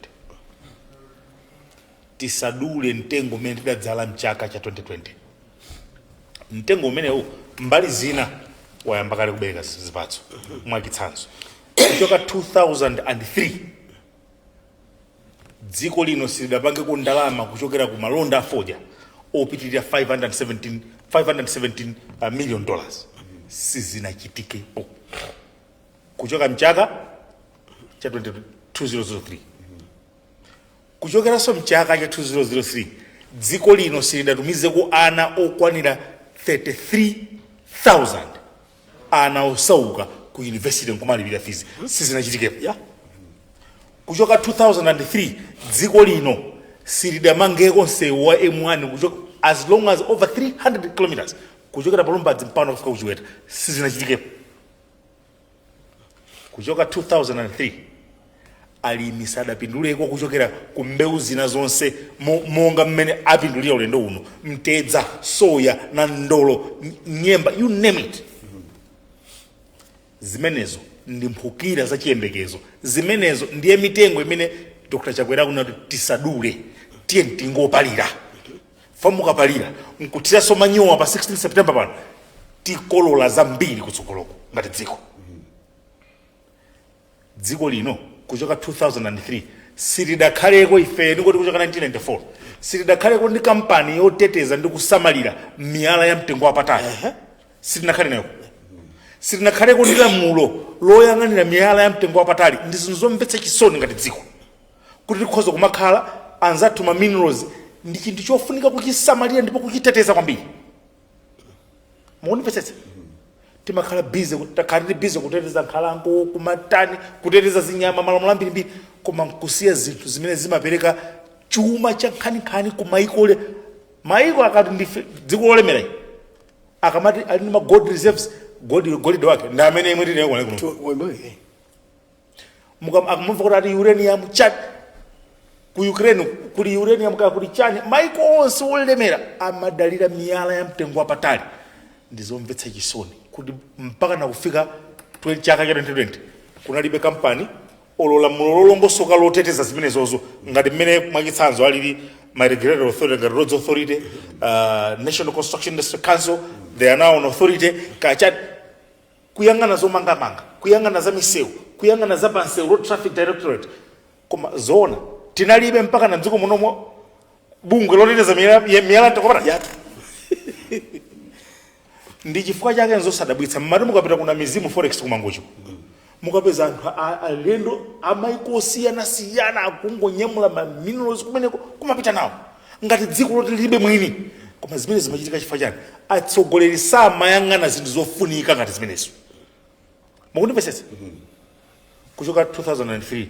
tisadule mtengo umene tinadzala mchaka cha 2020 mtengo umenewu mbali zina wayamba kale kubereka zipatso mwachitsanzo kuchoka 2003 dziko lino silidapange ku ndalama kuchokera ku malonda afodya opitirira 517 million dollars sizinachitikepo kuchoka mchaka cha 2003 kuchokera so mchaka cha 2003 dziko lino silidatumize ku ana okwanira 33,000 ana osauka ku university nkumalipira fees sizinachitikepo kuchoka 2003 dziko lino silidamangeko nsewu wa M1 kuchoka as long as over 300 kilometers kuchokera palomba mpano kufika kuchiweta sizinachitikepo kuchoka 2003 alimi sadapinduleko kuchokera ku mbewu zina zonse monga mmene apindulira ulendo uno mtedza soya na ndolo nyemba you name it zimenezo ndi mphukira za chiyembekezo zimenezo ndiye mitengo imene Dr. Chakwera kunati tisadule tiye tingopalira famuka palira nkutira somanyowa pa 16 September pano tikolola zambiri kutsogoloko ngati dziko lino kuchoka 2003 sitidakhaleko ife ndikoti kuchoka 1994 sitidakhaleko ndi kampani yoteteza ndi kusamalira miyala ya mtengo wapatali sitinakhale nayo sitinakhaleko ndi lamulo loyang'anira miyala ya mtengo wapatali ndi zinthu zomvetsa chisoni ngati dziko kuti tikhoza kumakhala anzathu ma minerals ndi chinthu chofunika kuchisamalira ndipo kuchiteteza kwambiri mukunipetsetsa timakhala busy takhalira busy kuteteza nkhalango kumatani kuteteza zinyama malamulo ambirimbiri koma nkusiya zinthu zimene zimapereka chuma cha nkhaninkhani ku maiko akati ndife dziko lolemera akamati ali ndi ma gold reserves golide wake ndi amene imwe tinayo kuno akamumva kuti ati uranium chani ku Ukraine kuli uranium kaya kuli chani maiko onse olemera amadalira miyala ya mtengo wapatali ndizomvetsa chisoni kuti mpaka nakufika chaka cha 2020 kunalibe kampani olola mulolongosoka loteteza zimenezozo ngati mmene mwachitsanzo alili my regulatory authority ngati roads authority national construction industry council they are now an authority kachati kuyang'ana zomangamanga kuyang'ana za misewu kuyang'ana za pansewu road traffic directorate koma zona tinalibe mpaka na mdziko munomo bungwe loteteza miyala mtekopata ndi chifukwa chake nzosadabwitsa mmati mukapita kuna mizimu forex kumangocho mukapeza anthu alendo amaiko osiyana akungonyamula ma minerals kumeneko kumapita nawo ngati dziko loti lilibe mwini koma zimene zimachitika chifukwa chani atsogoleri samayang'ana zinthu zofunika ngati zimenezo mukundipesesa kuchoka 2003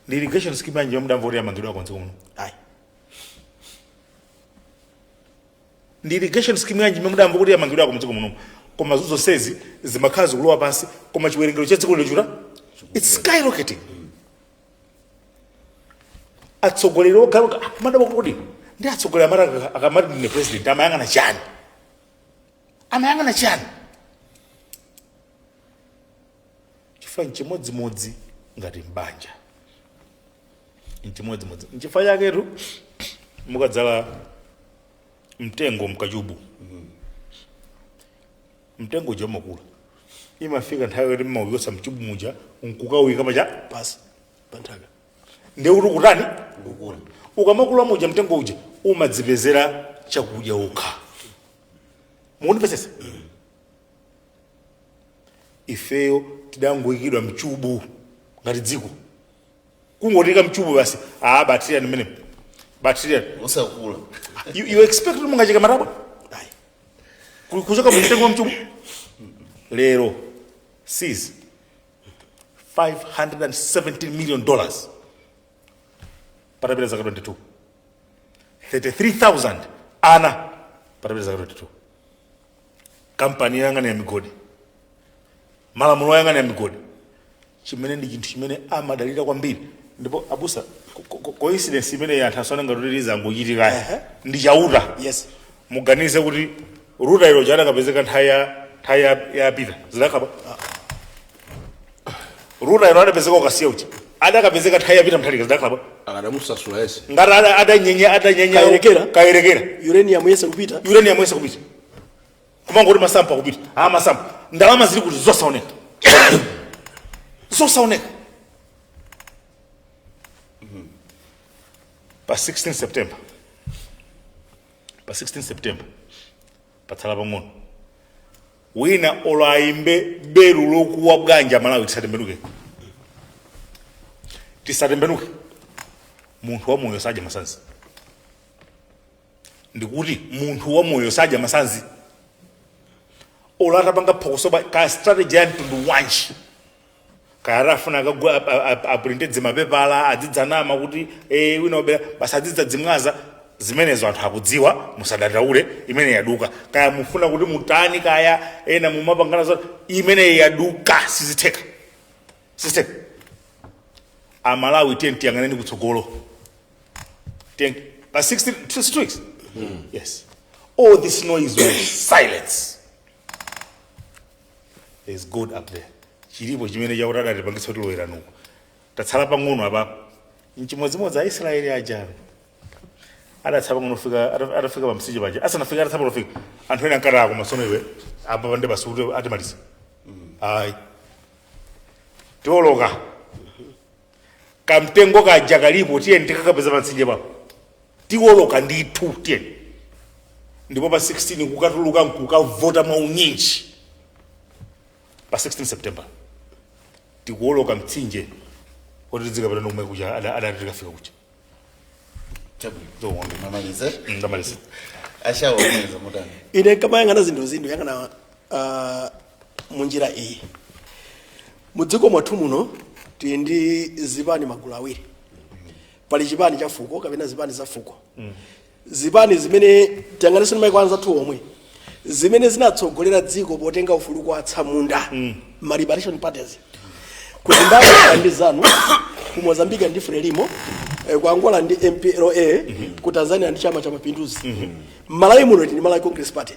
ndi irrigation scheme yanji yomudamva kuti yamangidwa konziko muno ayi ndi irrigation scheme yanji yomudamva kuti yamangidwa konziko muno koma zonsezi zimakhala zikulowa pansi koma chiwerengero cha dziko lichura it's skyrocketing atsogoleri ogaloka akumada bakudi ndi atsogoleri amara akamati ndine president amayang'ana chani chifukwa nchimodzimodzi ngati mbanja nchimodzimodzi nchifukwa chaketu mukadzala mtengo mkachubu mtengo jomakula imafika nthawi yoti mmauyosa mchubu muja nkukawika paja pasi panthaka ndi kuti kutani ukamakula muja mtengo uja umadzipezera chakudya ukha mukundipesesa ifeyo tidangoyikidwa mchubu ngati dziko kungotika mchubu basi bacteria nimene bacteria usakula you expect kuti mungacheka marabwa kuchoka mtengo wa mchubu lero sees $517 million patapita zaka 22 33,000 ana patapita zaka 22 kampani yang'ana ya migodi malamulo yang'ana ya migodi chimene ndi chinthu chimene amadalira kwambiri ndipo abusa coincidence imene anthu asonanga tutiriza ngochitikaya ndi chauta yes muganize kuti ruta ilo chadakapezeka nthawi ya pita zidakaba ruta ilo adapezeka ukasiya uchi adakapezeka nthawi ya pita mthalika zidakaba akadamusasula yese ngati adanyenya kayerekera uranium yese kupita kumangoti masampa kupita masampa ndalama zili kuti zosaoneka pa 16 September patsala pang'ono wina olaimbe beru lokuwa bwanja Malawi tisatembenuke munthu wa moyo saja masanzi ndikuti munthu wa moyo saja masanzi olata panga phokosoba ka strategy ya mtundu wanji karafuna aprintedze mapepala adzidzanama kuti wina obera basi adzidza dzimwaza zimenezo anthu akudziwa musadadaule imene yaduka kaya mufuna kuti mutani kaya ena mumapangana zote imene yaduka sizitheka Malawi tenti yang'aneni kutsogolo pa 16 weeks yes all this noise will silence. There's good up there chilipo chimene chautada tipangisa kuti loyera nuko tatsala pang'ono apa nchimodzimodzi Aisraeli ajalo adatsala pang'ono atafika pamsije panje asanafika adatsala pang'ono anthu ena ankatako masono iwe apa pande basuti atimaliza ayi tioloka kamtengo kaja kalipo tiye ndikakapeza pamtsinje papo tiwoloka ndithu tiye ndipo pa 16 kukatuluka nkukavota mwaunyinji pa 16 September tikuwoloka mtsinje kuti tidzikapita nomwe kuja adati tikafika kuja mamalize ndamaliza ashaoneza mutani ine kamayang'ana zinthu yang'ana munjira iyi mudziko mwathu muno tili ndi zipani magulu awiri pali chipani cha fuko kapena zipani za fuko zipani zimene tiyang'anise ndi maiko anzathu omwe zimene zinatsogolera dziko potenga ufulu kwa atsamunda ma liberation parties ku Zimbabwe ndi ZANU, ku Mozambique ndi Frelimo, ku Angola ndi MPLA, ku Tanzania ndi Chama cha Mapinduzi, Malawi muno ndi Malawi Congress Party.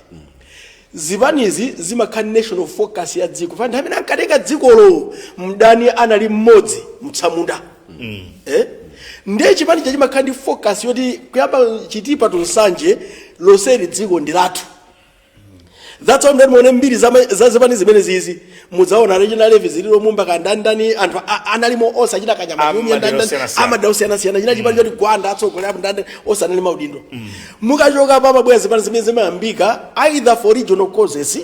Zipanizi zimakhala national focus ya dziko fana amene ankatenga dzikolo mdani anali mmodzi mtsamunda ndiye chipani chachimakhala ndi focus yoti kuyamba chitipa tunsanje loseri dziko ndi lathu. That's why mwana mbiri za zipani zimene zizi mudzaona regional level zililo mumba kandandani anthu analimo osa chita kanyama yumi ndandani amadausiana siyana china chipani choti gwanda atsogolera ndandani osa analimo maudindo mukachoka papa bwezi zipani zimene zimayambika either for regional causes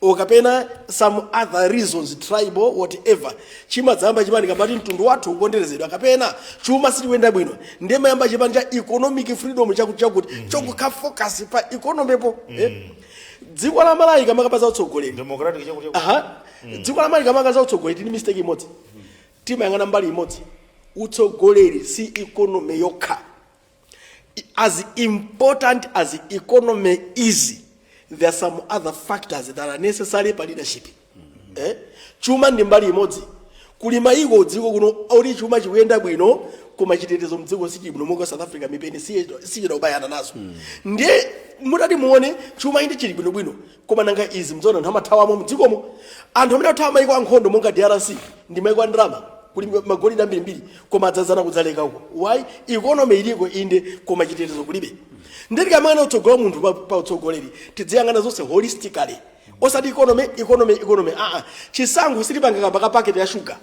or kapena some other reasons, tribal whatever, chimadzamba chipani kabati mtundu wathu ukonderezedwa kapena chuma sitiwenda bwino ndiye mayamba chipani cha economic freedom chakuti chokukha focus pa economy po dziko la Malawi kamakapaza utsogoleri democratic chakuti dziko la Malawi kamakapaza utsogoleri ni mistake imodzi timayang'ana mbali imodzi utsogoleri si economy yokha. As important as the economy is, there are some other factors that are necessary for leadership. Chuma ndi mbali imodzi kulima iko dziko kuno ori chuma chikuyenda bwino koma chitetezo mdziko sichi bwino monga South Africa mipeni si ubayana nazo ndiye mudati muone chuma indi chili bwino koma nanga izi mzona anthu amathawamo mdzikomo anthu amene athawa maiko ankhondo monga DRC ndi maiko andrama kuli magolide ambirimbiri koma adzazana kudzaleka uko. Why? Economy iliko inde koma chitetezo kulibe. Ndeti kamana utsogola munthu pa utsogoleri tidziyang'ana zonse holistically osati economy chisango silipanga kapaka packet ya sugar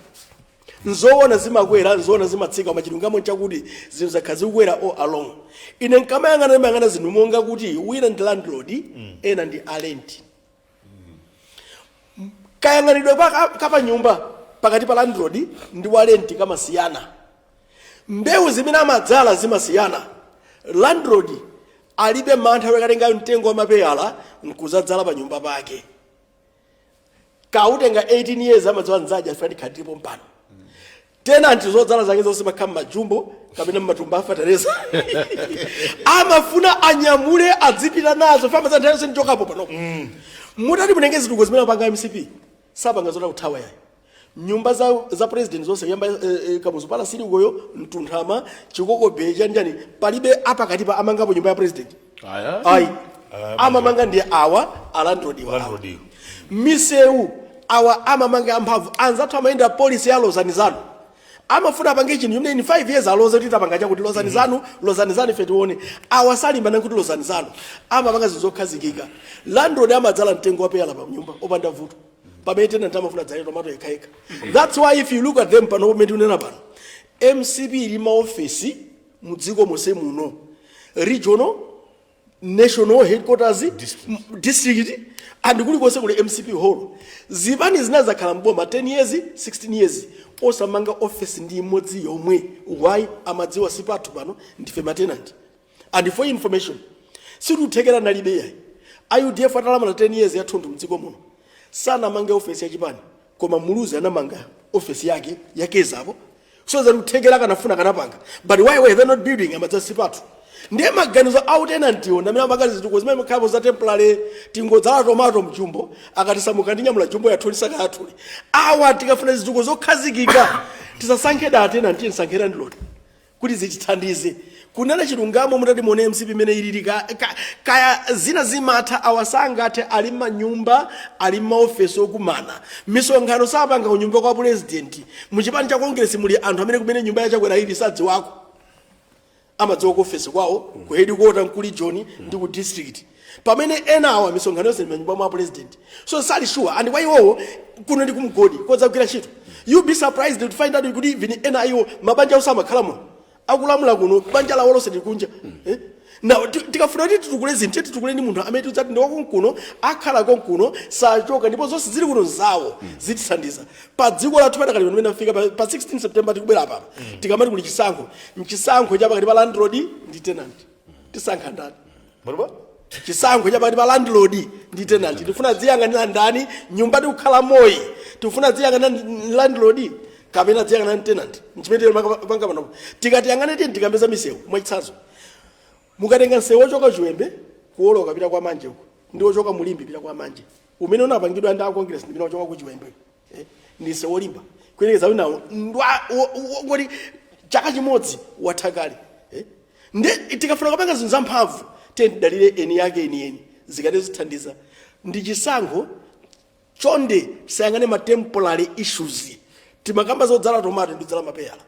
nzoona zimakwera nzoona zimatsika machilungamo chakuti zinthu zakhazi kukwera all along. Ine nkamayang'ana zinthu monga kuti wina ndi landlord ena ndi rent kayang'anidwe kapa nyumba pakati pa landlord ndi wa rent kamasiyana mbewu zimene amadzala zimasiyana. Landlord alibe mantha wekatenga mtengo wa mapeyala nkuzadzala pa nyumba pake kautenga 18 years amadzala nzaja fani khatipo mpano tenant zodzala zake zonse makhala majumbo kapena matumba afatereza amafuna anyamule adzipita nazo famba za nthawi sinchokapo pano mutati munenge zituko zimene apanga MCP sapanga zota kuthawa yayi nyumba za president zonse yamba kamuzu pala sili ukoyo mtunthama chikoko beja njani palibe apakati pa amangapo nyumba ya president ayi amamanga ndi awa alandrodi wa miseu awa amamanga amphamvu anzathu amayenda policy ya lozani zanu amafuna apange chinthu chimene in 5 years aloze kuti tapanga chakuti lozani zanu ife tione awasalimbana kuti lozani zanu amapanga zinthu zokhazikika. Landlord amadzala mtengo wapeyala pa nyumba opanda vuto pamene tenant amafuna dzale tomato yekhaeka. That's why if you look at them pano pomwe unena pano MCP ili maofisi mudziko monse muno regional national headquarters district and kuli konse kuli MCP hall zipani zinazakhala mboma 10 years 16 years osamanga office ndi imodzi yomwe. Why? Amadziwa sipathu pano ndife tenant. And for information situthekera nalibe yayi IUDF atalama na 10 years yathundu mdziko muno sana manga office ya chipani koma muluzi anamanga office yake zapo so that uthekera kanafuna kanapanga. But why were they not building amadza sipathu ndiye maganizo out tenantiwo ndamene amakazi zituko zimene mkhapo za temporary tingodzala tomato mchumbo akatisamuka ndi nyamula chumbo yathulisa kathuli awa tikafuna zituko zokhazikika tisasankhe da tenant tisankhira ndi lord kuti zichithandize kunena chilungamo mutati muone MCP imene ililika kaya zina zimatha awasangathe ali manyumba ali maofesi okumana misonkhano sapanga kunyumba kwa president muchipani cha congress muli anthu amene kumene nyumba yachakwera ili sadziwako amadziwa ku office kwawo ku headquarter mkuli John ndi ku district pamene ena awa misonkhano yonse manyumba mwa president so sali sure and why iwowo kuno ndi kumgodi kodza kugwira ntchito You be surprised to find out you could even NIO mabanja usama kalamu akulamula kuno banja la wolose likunja now tikafuna kuti titukule zinthu titukule ni munthu amene tidzati ndi wakonkuno akhala konkuno sachoka ndipo zonse zili kuno zawo zitithandiza pa dziko lathu padakali pamene afika pa 16 September tikubwera apa tikamati kuli chisankho mchisankho cha pakati pa landlord ndi tenant tisankha ndani chisankho cha pakati pa landlord ndi tenant tifuna dziyang'anira ndani nyumba tikukhala moyi tifuna dziyang'anira landlord kapena dziyang'anira tenant nchimene panga pano tikati yang'anira tikambeza misewu mwachitsanzo mukatenga nsewu ochoka Chiwembe kuoloka pita kwa Manje uko ndi ochoka Mulimbi pita kwa Manje umene unapangidwa ndi a Congress ndi ochoka ku Chiwembe ndi nsewu olimba kuyerekeza wina ngoti chaka chimodzi wathakale ndi tikafuna kupanga zinthu zamphamvu tendalire eni yake eni zikati zithandiza ndi chisankho chonde sayangane ma temporary issues timakamba zodzala tomato ndi dzala mapeyala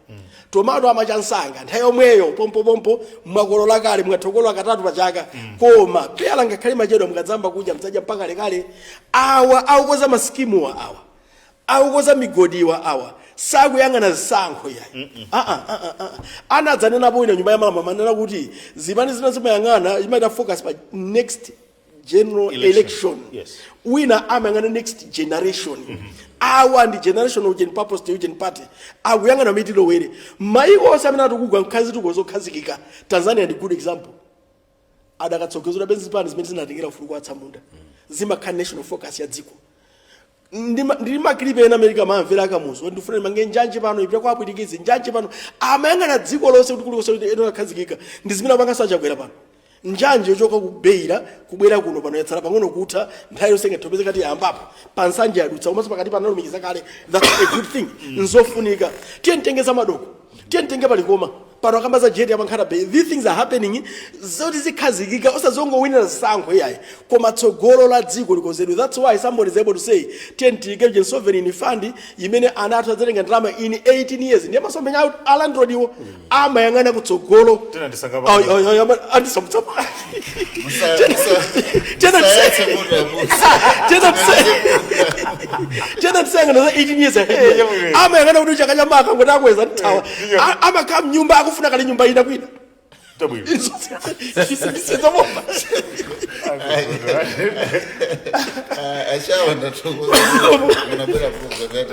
tomato amachansanga nthawi yomweyo pompo mwakolola kale mwatokolola katatu pa chaka koma peyala ngakhale machedwa mukadzamba kudya mdzadya mpaka lekale awa akukoza maskimuwa awa akukoza migodiwa awa sakuyang'ana zisankho yayi anadzanena bwino nyumba ya mama manena kuti zimene zina zimayang'ana imaita focus pa next general election. Yes. Wina amayang'ana next generation. Awa ndi generation ujeni purpose to ujeni party akuyang'ana mitilo were maiko ose amene atukugwa mkhazi tukozokazikika. Tanzania ndi good example. Adakatsogozera benzi pani zimene zinatingera ufulu kwa Tsamunda zimakhala national focus ya dziko. Ndi makilipe ena America mamvera akamuzo ndifuna mange njanje pano ipya kwa apwitikizi njanje pano amayang'ana dziko lonse kuti kuliko eno akhazikika ndi zimene apanga sachakwera pano njanje yochoka kubeira kubwera kuno pano yatsala pang'ono kutha nthawi yonse ngatopeze kati yambapo pansanje adutsa umaso pakati panalumikiza kale that's a good thing nzofunika tiye ntengeza madoko tiye ntenge palikoma pano akambaza jeti apankhata be these things are happening zoti zikhazikika osazongowinira zisankho yayi koma tsogolo la dziko likozedwe. That's why somebody is able to say tiye ntike sovereign fund imene anathu adzatenga ndalama in 18 years ndiye masomphenya out alandrod iwo amayang'ana kutsogolo tena ndisangaba andisamtsapa tena tsengana za 18 years amayang'ana kuti chaka chamaka ngoti akweza nthawa amakhala mnyumba akufuna kale nyumba ina kwina tabwino isibisenza bomba ashawa ndatokoza munabwera program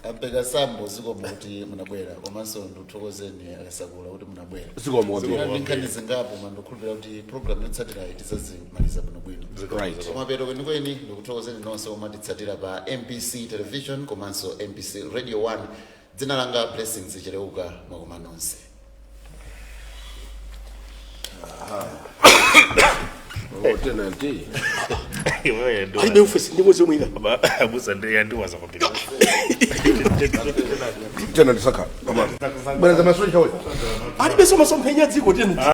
apeka sambo ziko muti munabwera komanso ndithokozeni akasakula kuti munabwera ziko moto ndikhani zingapo mandokhulupira kuti program yotsatira itizazimaliza bwino bwino right koma pero kwenikweni ndikuthokozeni nonse omatitsatira pa MPC television komanso MPC radio 1 dzina langa Blessings Chereuka mwakoma nonse. tenanti aibe ufesi ndimo zomwika abusa ndiwaza kwambiri tenanti saka bwana za maswali chawe alibe soma somphenya dziko tena